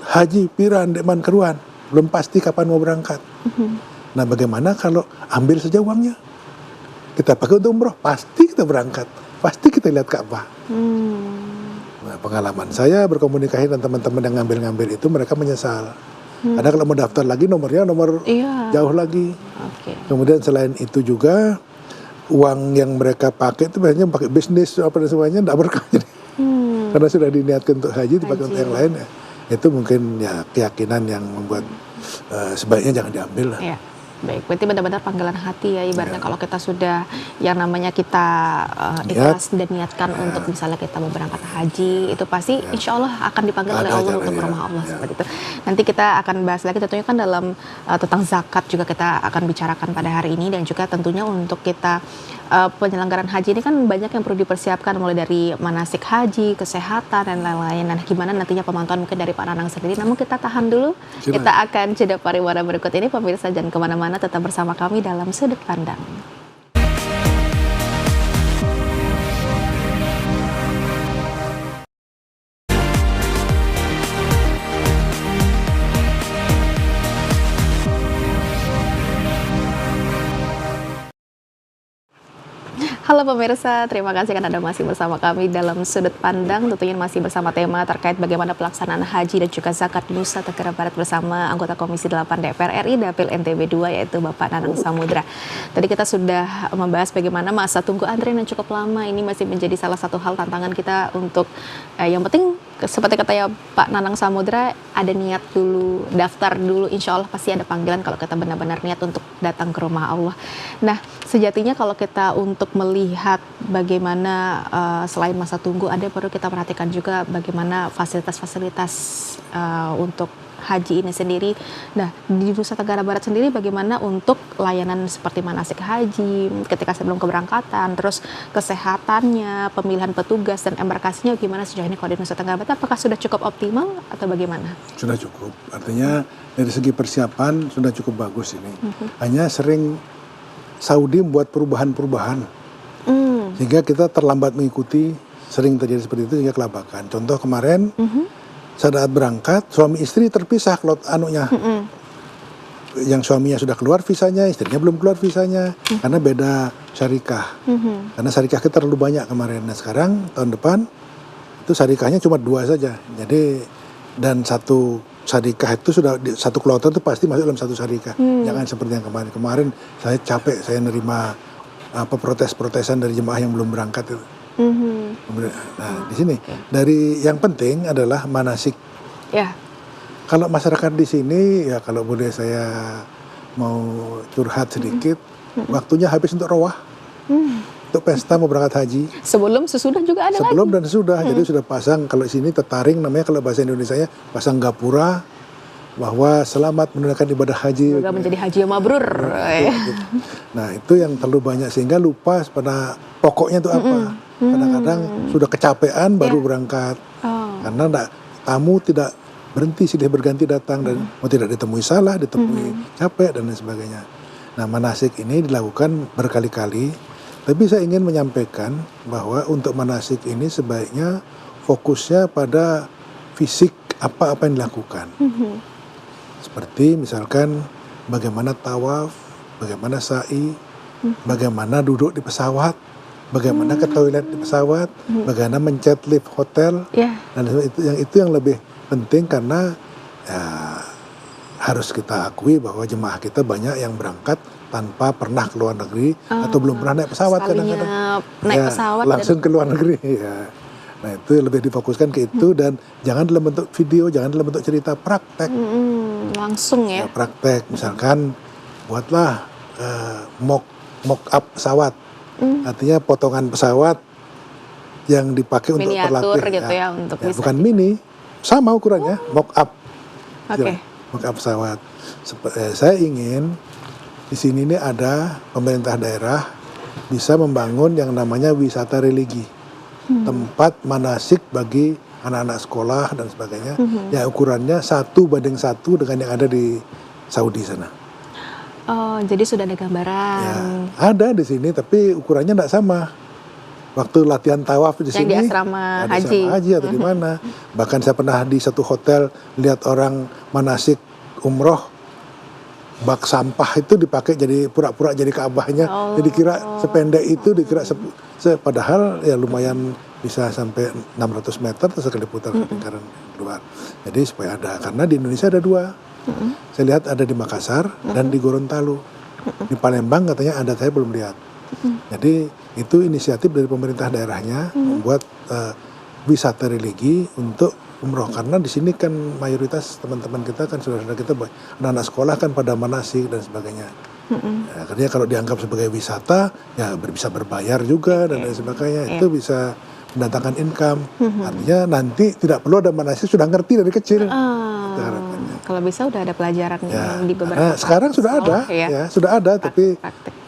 haji piran dek man keruan, belum pasti kapan mau berangkat. Nah bagaimana kalau ambil saja uangnya, kita pakai untuk umroh, pasti kita berangkat, pasti kita lihat Ka'bah. Nah, pengalaman saya berkomunikasi dengan teman-teman yang ngambil-ngambil itu, mereka menyesal. Karena kalau mau daftar lagi nomornya nomor jauh lagi. Kemudian selain itu juga uang yang mereka pakai itu biasanya pakai bisnis apa dan semuanya tidak berkah. Karena sudah diniatkan untuk haji dipakai untuk yang lain ya. Itu mungkin ya keyakinan yang membuat sebaiknya jangan diambil lah. Iya. Baik, berarti benar-benar panggilan hati ya ibaratnya kalau kita sudah yang namanya kita ikhlas dan niatkan untuk misalnya kita mau berangkat haji itu pasti insya Allah akan dipanggil oleh Allah untuk rumah Allah seperti itu. Nanti kita akan bahas lagi tentunya kan dalam tentang zakat juga kita akan bicarakan pada hari ini dan juga tentunya untuk kita penyelenggaraan haji ini kan banyak yang perlu dipersiapkan mulai dari manasik haji, kesehatan dan lain-lain. Nah, gimana nantinya pemantauan mungkin dari Pak Nanang sendiri. Namun kita tahan dulu. Kita akan jeda pariwara berikut ini pemirsa jangan kemana-mana tetap bersama kami dalam Sudut Pandang. Halo pemirsa, terima kasih karena Anda masih bersama kami dalam Sudut Pandang. Tentunya masih bersama tema terkait bagaimana pelaksanaan haji dan juga zakat di Nusa Tenggara Barat bersama anggota Komisi 8 DPR RI Dapil NTB 2 yaitu Bapak Nanang Samudra. Tadi kita sudah membahas bagaimana masa tunggu antrian yang cukup lama ini masih menjadi salah satu hal tantangan kita untuk yang penting seperti kata ya Pak Nanang Samudra, ada niat dulu, daftar dulu, insya Allah pasti ada panggilan kalau kita benar-benar niat untuk datang ke rumah Allah. Nah, sejatinya kalau kita untuk melihat bagaimana selain masa tunggu, ada perlu kita perhatikan juga bagaimana fasilitas-fasilitas untuk haji ini sendiri. Nah, di Nusa Tenggara Barat sendiri bagaimana untuk layanan seperti manasik haji ketika sebelum keberangkatan, terus kesehatannya, pemilihan petugas dan embarkasinya gimana sejauh ini kalau di Nusa Tenggara Barat? Apakah sudah cukup optimal atau bagaimana? Sudah cukup. Artinya dari segi persiapan sudah cukup bagus ini. Hanya sering Saudi membuat perubahan-perubahan sehingga kita terlambat mengikuti, sering terjadi seperti itu sehingga kelabakan. Contoh kemarin saat berangkat, suami istri terpisah yang suaminya sudah keluar visanya, istrinya belum keluar visanya, karena beda syarikah. Karena syarikah kita terlalu banyak kemarin. Nah sekarang, tahun depan, itu syarikahnya cuma 2 saja. Jadi, dan satu syarikah itu sudah, satu kloter itu pasti masuk dalam satu syarikah. Jangan seperti yang kemarin. Kemarin saya capek, saya nerima protes-protesan dari jemaah yang belum berangkat itu. Nah, di sini dari yang penting adalah manasik. Ya. Kalau masyarakat di sini, ya kalau boleh saya mau curhat sedikit, waktunya habis untuk rawah, untuk pesta mau berangkat haji. Sebelum, sesudah juga ada Sebelum lagi. dan sesudah, jadi sudah pasang, kalau sini tetaring namanya kalau bahasa Indonesianya, pasang gapura, bahwa selamat menunaikan ibadah haji. Juga menjadi haji yang mabrur. Nah itu yang terlalu banyak sehingga lupa pada pokoknya itu apa. Kadang-kadang sudah kecapean baru berangkat. Karena tamu tidak berhenti, silih berganti datang dan mau tidak ditemui salah, ditemui capek dan lain sebagainya. Nah manasik ini dilakukan berkali-kali. Tapi saya ingin menyampaikan bahwa untuk manasik ini sebaiknya fokusnya pada fisik apa-apa yang dilakukan. Seperti misalkan bagaimana tawaf, bagaimana sa'i, bagaimana duduk di pesawat, bagaimana ke toilet di pesawat, bagaimana mencet lift hotel, dan itu yang lebih penting karena ya, harus kita akui bahwa jemaah kita banyak yang berangkat tanpa pernah ke luar negeri atau belum pernah naik pesawat kadang-kadang. Naik pesawat langsung ke luar negeri. Ya. Nah itu lebih difokuskan ke itu dan jangan dalam bentuk video, jangan dalam bentuk cerita, praktek. Langsung ya. Praktek, misalkan buatlah mock up pesawat, artinya potongan pesawat yang dipakai untuk miniatur berlatih. gitu ya untuk bisa bukan mini, sama ukurannya, mock up. Oke. Mock up pesawat. Saya ingin di sini ini ada pemerintah daerah bisa membangun yang namanya wisata religi, tempat manasik bagi anak-anak sekolah dan sebagainya, yang ukurannya 1:1 dengan yang ada di Saudi sana. Oh, jadi sudah ada gambaran. Ya, ada di sini, tapi ukurannya tidak sama. Waktu latihan tawaf di sini, di asrama haji atau di mana. Bahkan saya pernah di satu hotel lihat orang manasik umroh, bak sampah itu dipakai jadi pura-pura jadi Ka'bahnya. Jadi kira sependek itu, dikira padahal ya lumayan bisa sampai 600 meter terus sekali putar ke lingkaran luar. Jadi supaya ada, karena di Indonesia ada 2. Saya lihat ada di Makassar dan di Gorontalo. Di Palembang katanya ada, saya belum lihat. Jadi itu inisiatif dari pemerintah daerahnya membuat wisata religi untuk umroh, karena di sini kan mayoritas teman-teman kita kan saudara-saudara kita anak-anak sekolah kan pada manasik dan sebagainya. Ya, artinya kalau dianggap sebagai wisata ya bisa berbayar juga dan lain sebagainya, itu bisa mendatangkan income. Artinya nanti tidak perlu ada manasik, sudah ngerti dari kecil. Kalau bisa udah ada pelajaran Ya, di beberapa sekarang sudah ada, ya sudah ada, tapi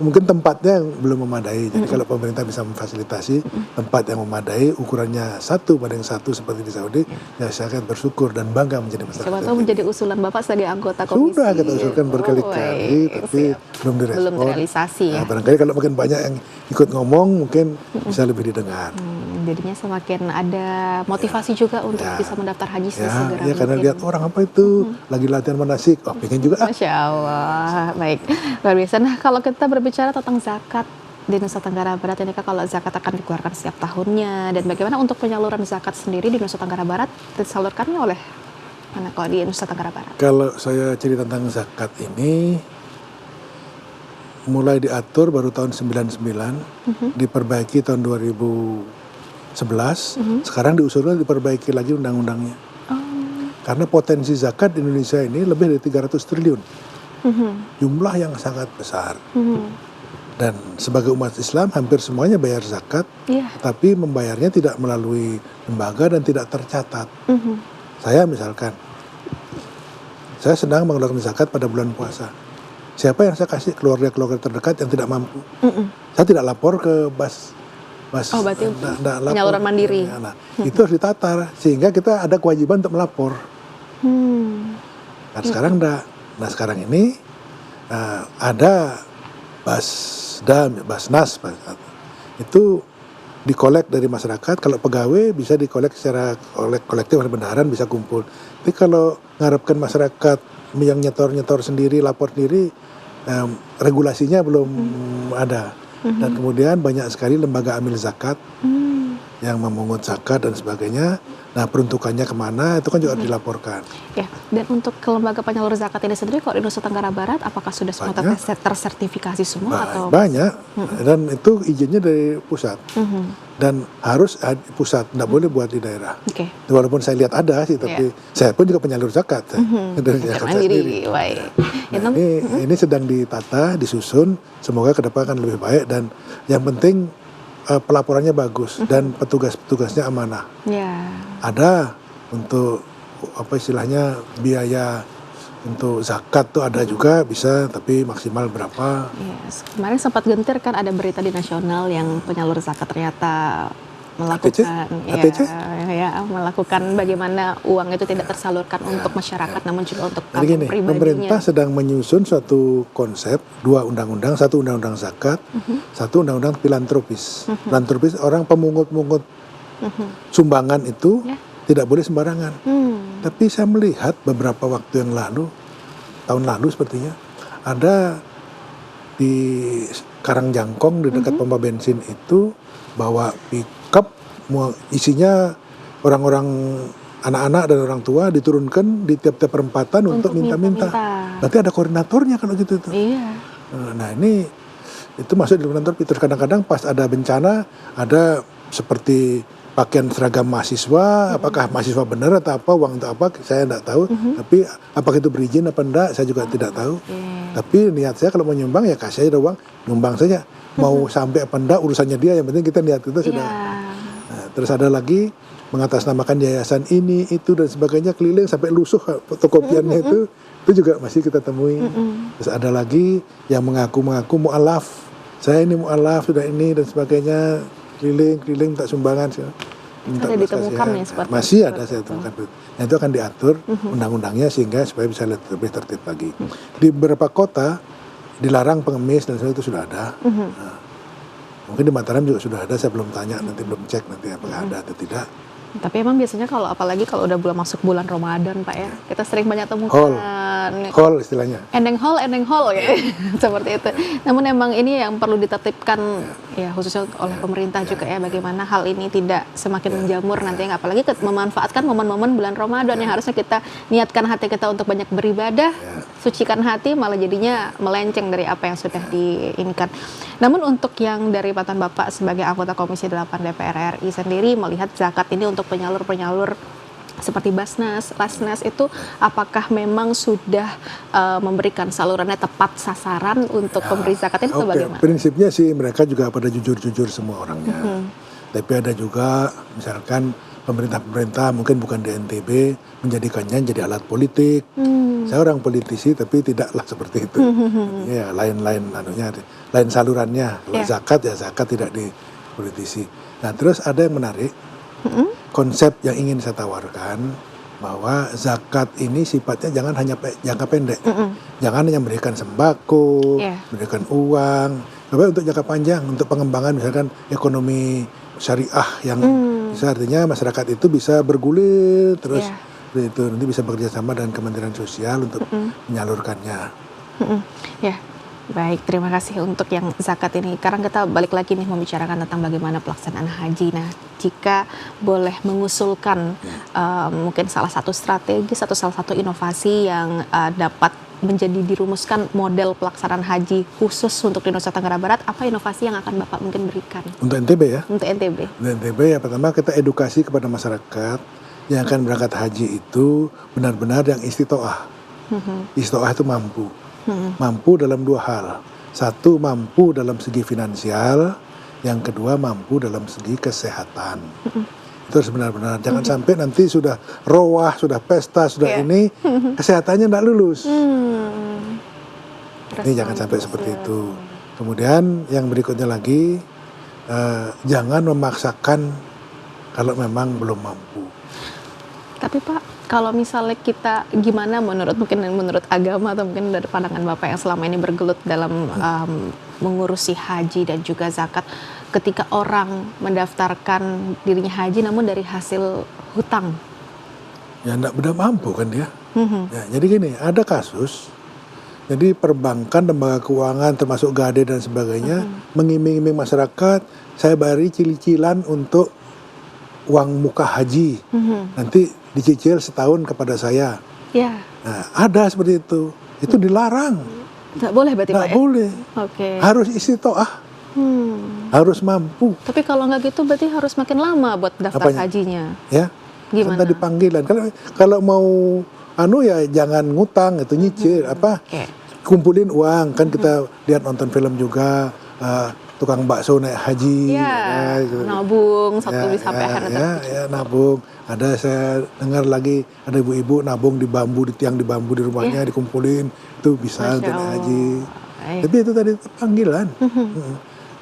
mungkin tempatnya yang belum memadai. Jadi kalau pemerintah bisa memfasilitasi tempat yang memadai, ukurannya 1:1 seperti di Saudi, ya saya akan bersyukur dan bangga menjadi masyarakat. Siapa tahu menjadi usulan Bapak sebagai anggota komisi. Sudah kita usulkan berkali-kali, tapi belum direspon. Belum terrealisasi ya. Nah, barangkali kalau makin banyak yang ikut ngomong, mungkin bisa lebih didengar. Jadinya semakin ada motivasi juga untuk bisa mendaftar haji segera. Ya karena lihat orang apa itu lagi latihan manasik, pengen juga. Masya Allah, baik, luar biasa. Nah kalau kita berbicara tentang zakat di Nusa Tenggara Barat ini Kak, kalau zakat akan dikeluarkan setiap tahunnya, dan bagaimana untuk penyaluran zakat sendiri di Nusa Tenggara Barat disalurkannya oleh mana kalau di Nusa Tenggara Barat? Kalau saya cerita tentang zakat ini, mulai diatur baru tahun 99, diperbaiki tahun 2011, sekarang diusulkan diperbaiki lagi undang-undangnya. Karena potensi zakat di Indonesia ini lebih dari 300 triliun. Jumlah yang sangat besar. Dan sebagai umat Islam hampir semuanya bayar zakat, tapi membayarnya tidak melalui lembaga dan tidak tercatat. Saya misalkan, saya sedang mengeluarkan zakat pada bulan puasa. Siapa yang saya kasih? Keluarga-keluarga terdekat yang tidak mampu. Saya tidak lapor ke berarti penyaluran mandiri. Nah, itu harus ditata sehingga kita ada kewajiban untuk melapor. Nah, sekarang enggak. Nah, sekarang ini ada Basnas itu dikolek dari masyarakat. Kalau pegawai bisa dikolek secara kolektif, bendaharaan bisa kumpul. Tapi kalau mengharapkan masyarakat yang nyetor sendiri, lapor sendiri, regulasinya belum ada. Dan kemudian banyak sekali lembaga amil zakat yang memungut zakat dan sebagainya. Nah, peruntukannya kemana itu kan juga dilaporkan. Ya, dan untuk ke lembaga penyalur zakat ini sendiri kalau di Nusa Tenggara Barat, apakah sudah semua tersertifikasi semua atau? Banyak, dan itu izinnya dari pusat. Dan harus pusat, tidak boleh buat di daerah. Walaupun saya lihat ada sih, tapi saya pun juga penyalur zakat. Dari zakat saya sendiri. Nah, ini sedang ditata, disusun, semoga ke depan akan lebih baik, dan yang penting pelaporannya bagus dan petugas-petugasnya amanah. Ada untuk apa istilahnya biaya untuk zakat tuh ada juga bisa, tapi maksimal berapa? Kemarin sempat gentir kan ada berita di nasional yang penyalur zakat ternyata melakukan melakukan bagaimana uang itu tidak tersalurkan untuk masyarakat namun juga untuk kampung pribadinya. Pemerintah sedang menyusun suatu konsep, 2 undang-undang, 1 undang-undang zakat, 1 undang-undang filantropis. Filantropis orang pemungut-mungut sumbangan itu tidak boleh sembarangan. Tapi saya melihat beberapa waktu yang lalu, tahun lalu sepertinya, ada di Karangjangkong di dekat pompa bensin itu bawa pickup isinya orang-orang anak-anak dan orang tua diturunkan di tiap-tiap perempatan untuk minta-minta. Berarti ada koordinatornya kalau gitu tuh. Nah, ini itu masuk di koordinator. Terus kadang-kadang pas ada bencana ada seperti pakaian seragam mahasiswa, apakah mahasiswa benar atau apa, uang atau apa, saya tidak tahu. Tapi apakah itu berizin apa enggak, saya juga tidak tahu. Tapi niat saya kalau mau nyumbang ya kasih aja uang, nyumbang saja. Mau sampai apa enggak urusannya dia, yang penting kita niat itu sudah. Nah, terus ada lagi mengatasnamakan yayasan ini, itu dan sebagainya, keliling sampai lusuh fotokopiannya itu juga masih kita temui. Terus ada lagi yang mengaku mu'alaf, saya ini mu'alaf, sudah ini dan sebagainya, keliling minta sumbangan. Ada ditemukan ya seperti masih itu. Ada saya temukan. Nah, itu akan diatur undang-undangnya sehingga supaya bisa lebih tertib lagi. Di beberapa kota dilarang pengemis dan sebagainya itu sudah ada. Nah, mungkin di Mataram juga sudah ada, saya belum tanya, nanti belum cek nanti apakah ada atau tidak. Tapi emang biasanya kalau apalagi kalau udah masuk bulan Ramadan Pak ya, kita sering banyak temukan hall istilahnya. Endeng hall ya. Seperti itu. Namun emang ini yang perlu ditertibkan ya khususnya oleh pemerintah juga ya, bagaimana hal ini tidak semakin menjamur nantinya, apalagi memanfaatkan momen-momen bulan Ramadan yang harusnya kita niatkan hati kita untuk banyak beribadah, sucikan hati, malah jadinya melenceng dari apa yang sudah diinginkan. Namun untuk yang dari pantauan Bapak sebagai anggota Komisi 8 DPR RI sendiri melihat zakat ini untuk penyalur-penyalur seperti Basnas, Lasnas itu apakah memang sudah memberikan salurannya tepat sasaran untuk pemberi zakat ini atau bagaimana? Prinsipnya sih mereka juga pada jujur-jujur semua orangnya. Tapi ada juga misalkan pemerintah mungkin bukan di NTB menjadikannya jadi alat politik. Saya orang politisi tapi tidaklah seperti itu. Ya, lain-lain lain salurannya. Kalau zakat ya zakat, tidak di politisi. Nah, terus ada yang menarik. Konsep yang ingin saya tawarkan bahwa zakat ini sifatnya jangan hanya jangka pendek. Jangan hanya memberikan sembako, memberikan uang, tapi untuk jangka panjang, untuk pengembangan misalkan ekonomi syariah yang bisa, artinya masyarakat itu bisa bergulir terus itu nanti bisa bekerja sama dengan Kementerian Sosial untuk menyalurkannya. Baik, terima kasih untuk yang zakat ini. Sekarang kita balik lagi nih membicarakan tentang bagaimana pelaksanaan haji. Nah, jika boleh mengusulkan mungkin salah satu strategis atau salah satu inovasi yang dapat menjadi dirumuskan model pelaksanaan haji khusus untuk di Nusa Tenggara Barat, apa inovasi yang akan Bapak mungkin berikan Untuk NTB ya. untuk NTB? Untuk NTB ya pertama kita edukasi kepada masyarakat yang akan berangkat haji itu benar-benar yang istitoah. Istitoah itu mampu. Mampu dalam dua hal. Satu, mampu dalam segi finansial. Yang kedua, mampu dalam segi kesehatan. Itu harus benar-benar. Jangan sampai nanti sudah rowah, sudah pesta, sudah ini, kesehatannya tidak lulus. Ini jangan sampai seperti itu. Kemudian yang berikutnya lagi, jangan memaksakan kalau memang belum mampu. Tapi Pak, kalau misalnya kita gimana menurut agama atau mungkin dari pandangan Bapak yang selama ini bergelut dalam mengurusi haji dan juga zakat, ketika orang mendaftarkan dirinya haji namun dari hasil hutang? Ya tidak benar mampu kan dia. Ya, jadi gini, ada kasus, jadi perbankan, lembaga keuangan termasuk Gade dan sebagainya mengiming-iming masyarakat, saya beri cicilan untuk uang muka haji, nanti dicicil setahun kepada saya. Ya. Nah, ada seperti itu dilarang. Nggak boleh berarti Pak Nggak ya? boleh. Oke. Harus istitoah, harus mampu. Tapi kalau nggak gitu berarti harus makin lama buat daftar Apanya? hajinya. Ya, Gimana? kan tadi panggilan. Kalau mau ya jangan ngutang, itu nyicil Oke. kumpulin uang, kan kita lihat nonton film juga, tukang bakso naik haji, Ya, gitu. nabung sampai akhirnya ya, nabung. Ada saya dengar lagi ada ibu-ibu nabung di bambu, di tiang di bambu di rumahnya dikumpulin, itu bisa Masya untuk naik Allah. haji. Baik. Tapi itu tadi panggilan.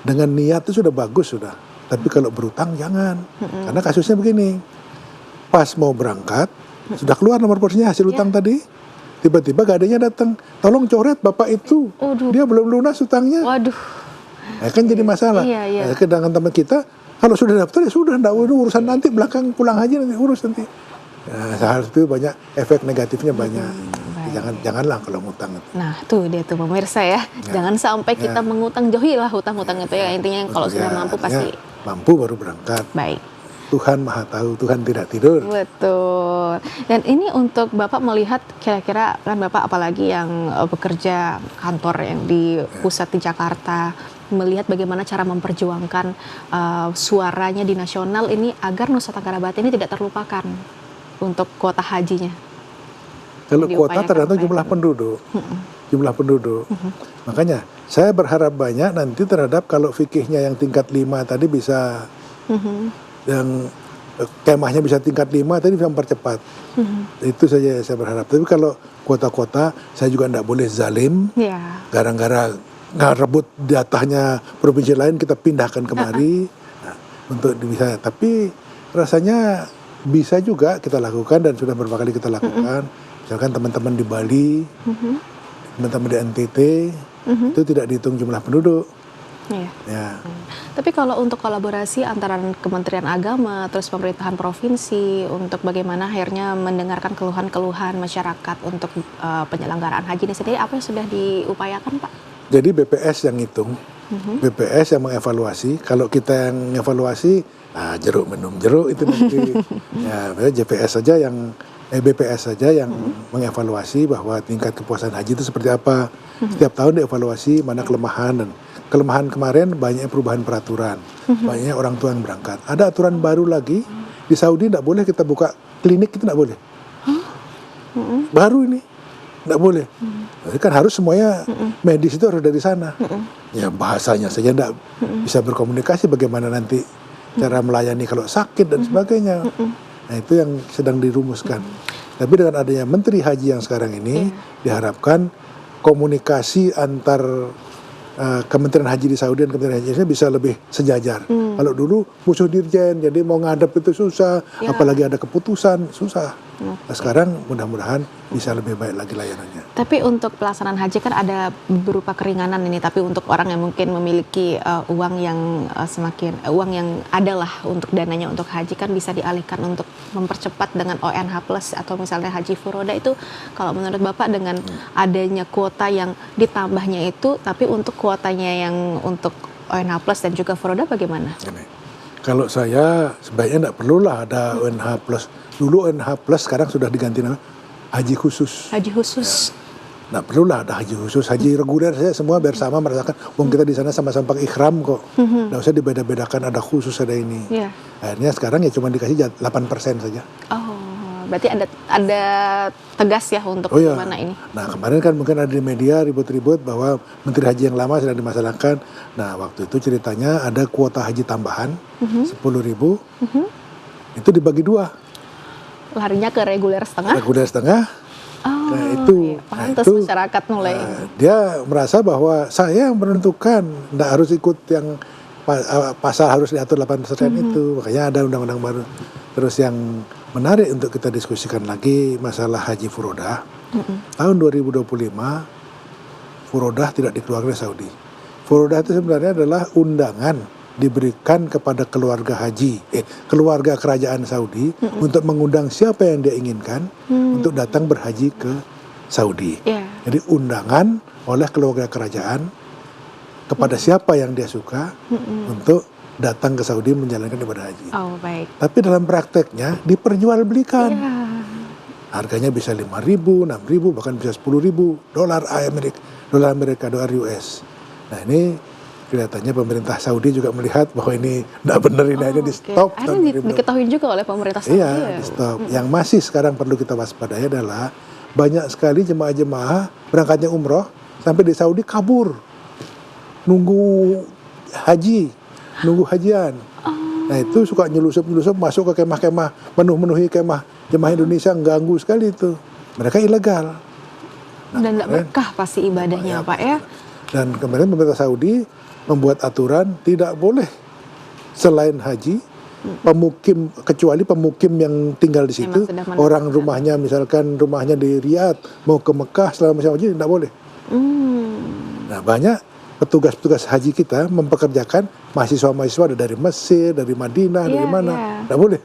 Dengan niat itu sudah bagus sudah. Tapi kalau berutang jangan. Karena kasusnya begini. Pas mau berangkat, sudah keluar nomor porsinya hasil utang tadi. Tiba-tiba gadenya datang, tolong coret bapak itu. Waduh. Dia belum lunas utangnya. Waduh. Nah, kan jadi masalah. Iya. Nah, sedangkan teman kita, kalau sudah daftar ya sudah, enggak urusan nanti belakang pulang haji nanti urus nanti. Nah, hal itu banyak efek negatifnya banyak. Janganlah kalau ngutang. Nah, tuh dia tuh pemirsa ya. Jangan sampai kita mengutang, jauhilah hutang-hutang itu ya. Intinya kalau sudah mampu pasti mampu baru berangkat. baik. Tuhan Maha Tahu, Tuhan tidak tidur. Betul. Dan ini untuk Bapak melihat kira-kira kan Bapak apalagi yang bekerja kantor yang di pusat di Jakarta, melihat bagaimana cara memperjuangkan suaranya di nasional ini agar Nusa Tenggara Barat ini tidak terlupakan untuk kuota hajinya. Kalau kuota Diupayakan tergantung supaya- jumlah penduduk. Jumlah penduduk. Makanya saya berharap banyak nanti terhadap kalau fikihnya yang tingkat 5 tadi bisa yang kemahnya bisa tingkat 5 tadi bisa mempercepat. Itu saja saya berharap. Tapi kalau kuota-kuota saya juga tidak boleh zalim. Ya. Gara-gara nggak rebut jatahnya provinsi lain kita pindahkan kemari. Nah, untuk bisa. Tapi rasanya bisa juga kita lakukan dan sudah beberapa kali kita lakukan. Misalkan teman-teman di Bali, teman-teman di NTT, itu tidak dihitung jumlah penduduk. Iya. Ya. Tapi kalau untuk kolaborasi antara Kementerian Agama terus pemerintahan provinsi untuk bagaimana akhirnya mendengarkan keluhan-keluhan masyarakat untuk penyelenggaraan haji ini sendiri, apa yang sudah diupayakan Pak? Jadi BPS yang hitung, BPS yang mengevaluasi. Kalau kita yang mengevaluasi, jeruk minum jeruk itu nanti. Ya, JPS saja yang BPS saja yang mengevaluasi bahwa tingkat kepuasan haji itu seperti apa. Setiap tahun dievaluasi mana kelemahan, dan kelemahan kemarin banyak perubahan peraturan, banyak orang tua yang berangkat. Ada aturan baru lagi di Saudi, tidak boleh kita buka klinik, itu tidak boleh. Baru ini tidak boleh. Jadi kan harus semuanya medis itu harus dari sana. Ya bahasanya saja tidak bisa berkomunikasi, bagaimana nanti cara melayani kalau sakit dan sebagainya. Nah itu yang sedang dirumuskan. Tapi dengan adanya Menteri Haji yang sekarang ini diharapkan komunikasi antar Kementerian Haji di Saudi dan Kementerian Haji Indonesia bisa lebih sejajar. Kalau dulu musuh dirjen, jadi mau ngadep itu susah, apalagi ada keputusan susah. Nah, sekarang mudah-mudahan bisa lebih baik lagi layanannya. Tapi untuk pelaksanaan haji kan ada beberapa keringanan ini. Tapi untuk orang yang mungkin memiliki uang yang uang yang adalah untuk dananya untuk haji kan bisa dialihkan untuk mempercepat dengan ONH Plus atau misalnya Haji Furoda itu. Kalau menurut Bapak dengan adanya kuota yang ditambahnya itu, tapi untuk kuotanya yang untuk ONH Plus dan juga Furoda bagaimana? Ini. Kalau saya sebaiknya tidak perlulah ada ONH Plus. Dulu ONH Plus, sekarang sudah diganti nama Haji Khusus. Haji khusus. Nggak perlulah ada haji khusus, haji reguler saya semua bersama merasakan. Wong kita di sana sama-sama pakai ikhram kok. Nggak usah dibeda-bedakan ada khusus ada ini. Yeah. Akhirnya sekarang ya cuma dikasih 8% saja. Oh, berarti ada tegas ya untuk gimana ini? Nah kemarin kan mungkin ada di media ribut-ribut bahwa Menteri Haji yang lama sedang dimasalahkan. Nah waktu itu ceritanya ada kuota haji tambahan 10.000, itu dibagi 2. Larinya ke reguler setengah. Reguler setengah. Oh, Nah itu, iya. Pantas masyarakat mulai. dia merasa bahwa saya yang menentukan, tidak harus ikut yang pasal harus diatur 8% itu. Makanya ada undang-undang baru. Terus yang menarik untuk kita diskusikan lagi masalah Haji Furodah. Tahun 2025 Furodah tidak dikeluarkan dari Saudi. Furodah itu sebenarnya adalah undangan diberikan kepada keluarga keluarga kerajaan Saudi untuk mengundang siapa yang dia inginkan untuk datang berhaji ke Saudi. Yeah. Jadi undangan oleh keluarga kerajaan kepada siapa yang dia suka untuk datang ke Saudi menjalankan ibadah haji. Oh, baik. Tapi dalam prakteknya diperjualbelikan. Yeah. Harganya bisa 5.000, 6.000, bahkan bisa 10.000 dolar Amerika, dolar US. Nah ini kelihatannya pemerintah Saudi juga melihat bahwa ini tidak benar, ini aja di stop. Akhirnya diketahui juga oleh pemerintah Saudi. Iya, di stop. Yang masih sekarang perlu kita waspadai adalah banyak sekali jemaah-jemaah berangkatnya umroh sampai di Saudi kabur, nunggu hajian. Nah itu suka nyelusup masuk ke kemah-kemah, menuhi kemah jemaah Indonesia, ganggu sekali itu. Mereka ilegal. Dan tidak berkah pasti ibadahnya, Pak ya. Dan kemarin pemerintah Saudi membuat aturan tidak boleh selain haji pemukim, kecuali pemukim yang tinggal di situ, orang rumahnya misalkan rumahnya di Riyadh mau ke Mekah selama musim haji tidak boleh. Nah banyak petugas-petugas haji kita mempekerjakan mahasiswa-mahasiswa dari Mesir, dari Madinah, dari mana, tidak boleh.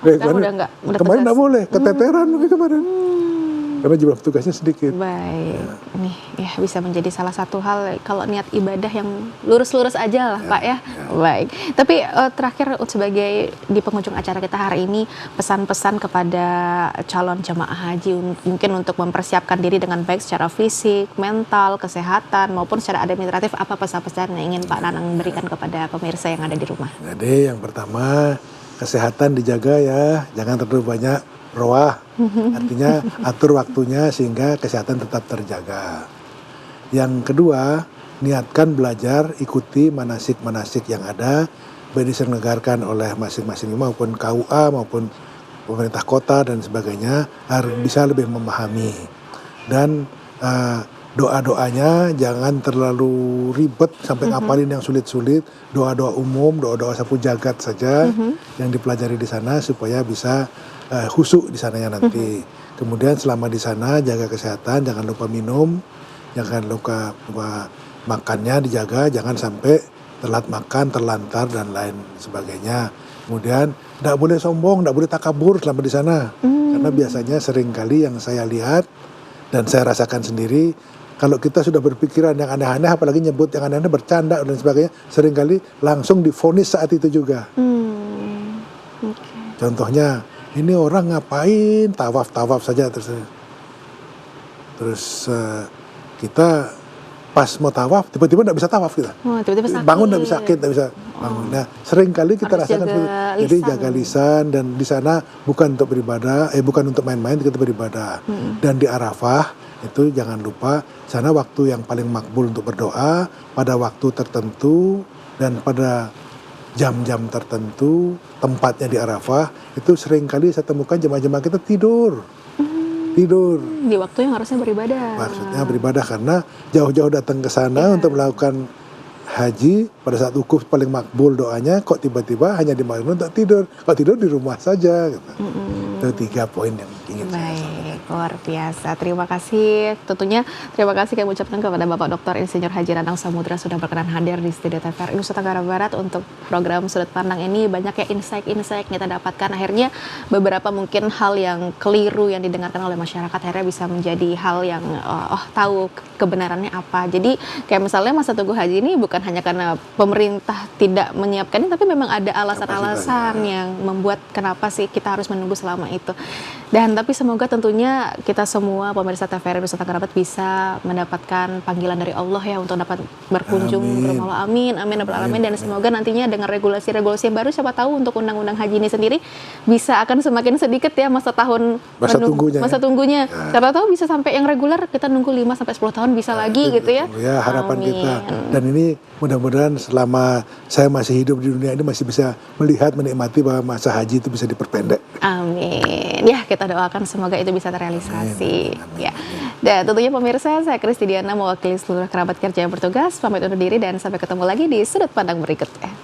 Kemarin tidak boleh, keteteran kemarin. Karena jumlah petugasnya sedikit. Baik, ini ya bisa menjadi salah satu hal kalau niat ibadah yang lurus-lurus aja lah, Pak ya. Baik, tapi terakhir sebagai di penghujung acara kita hari ini, pesan-pesan kepada calon jemaah haji mungkin untuk mempersiapkan diri dengan baik secara fisik, mental, kesehatan maupun secara administratif, apa pesan-pesan yang ingin Pak Nanang berikan kepada pemirsa yang ada di rumah? Jadi yang pertama, kesehatan dijaga ya, jangan terlalu banyak roah, artinya atur waktunya sehingga kesehatan tetap terjaga. Yang kedua, niatkan belajar, ikuti manasik-manasik yang ada, baik diselenggarakan oleh masing-masing maupun KUA maupun pemerintah kota dan sebagainya, harus bisa lebih memahami. Dan doa-doanya jangan terlalu ribet sampai ngapalin yang sulit-sulit. Doa-doa umum, doa-doa sapu jagat saja yang dipelajari di sana supaya bisa khusyuk di sananya nanti. Kemudian selama di sana jaga kesehatan, jangan lupa minum, jangan lupa makannya dijaga, jangan sampai telat makan, terlantar dan lain sebagainya. Kemudian tidak boleh sombong, tidak boleh takabur selama di sana. Karena biasanya seringkali yang saya lihat dan saya rasakan sendiri, kalau kita sudah berpikiran yang aneh-aneh, apalagi nyebut yang aneh-aneh, bercanda dan sebagainya, seringkali langsung divonis saat itu juga. Contohnya, ini orang ngapain tawaf saja terus kita pas mau tawaf tiba-tiba tidak bisa tawaf kita. Bangun tidak bisa sakit, tidak bisa bangun. Nah, sering kali kita rasakan jadi jaga lisan, dan di sana bukan untuk beribadah, bukan untuk main-main, kita beribadah. Dan di Arafah itu jangan lupa sana waktu yang paling makbul untuk berdoa pada waktu tertentu dan pada jam-jam tertentu, tempatnya di Arafah. Itu sering kali saya temukan jemaah-jemaah kita tidur di waktu yang harusnya beribadah. Maksudnya beribadah karena jauh-jauh datang ke sana untuk melakukan haji. Pada saat wukuf paling makbul doanya, kok tiba-tiba hanya dimaklumi untuk tidur. Kalau tidur di rumah saja gitu. Itu 3 poin yang ingin saya sampaikan. Baik, luar biasa. Terima kasih. Tentunya terima kasih kami ucapkan kepada Bapak Dr. Insinyur Haji Nanang Samudra sudah berkenan hadir di studio TVRI Nusa Tenggara Barat untuk program Sudut Pandang ini. Banyak ya insight-insight yang kita dapatkan. Akhirnya beberapa mungkin hal yang keliru yang didengarkan oleh masyarakat akhirnya bisa menjadi hal yang tahu kebenarannya apa. Jadi kayak misalnya masa tunggu haji ini bukan hanya karena pemerintah tidak menyiapkannya, tapi memang ada alasan-alasan yang membuat kenapa sih kita harus menunggu selama itu. Dan tapi semoga tentunya kita semua pemirsa TVRI Nusa Tenggara Barat bisa mendapatkan panggilan dari Allah ya untuk dapat berkunjung ke rumah Allah. Amin, amin, rabbal alamin. Dan semoga nantinya dengan regulasi-regulasi yang baru, siapa tahu untuk undang-undang haji ini sendiri bisa akan semakin sedikit ya masa tunggunya. Ya. Siapa tahu bisa sampai yang reguler kita nunggu 5 sampai 10 tahun bisa lagi gitu ya. Ya, harapan Amin. kita. Dan ini mudah-mudahan selama saya masih hidup di dunia ini masih bisa melihat, menikmati bahwa masa haji itu bisa diperpendek. Amin. Ya, kita doakan semoga itu bisa terrealisasi. Amin. Ya. Dan tentunya pemirsa, saya Kristi Diana mewakili seluruh kerabat kerja yang bertugas pamit undur diri dan sampai ketemu lagi di sudut pandang berikutnya.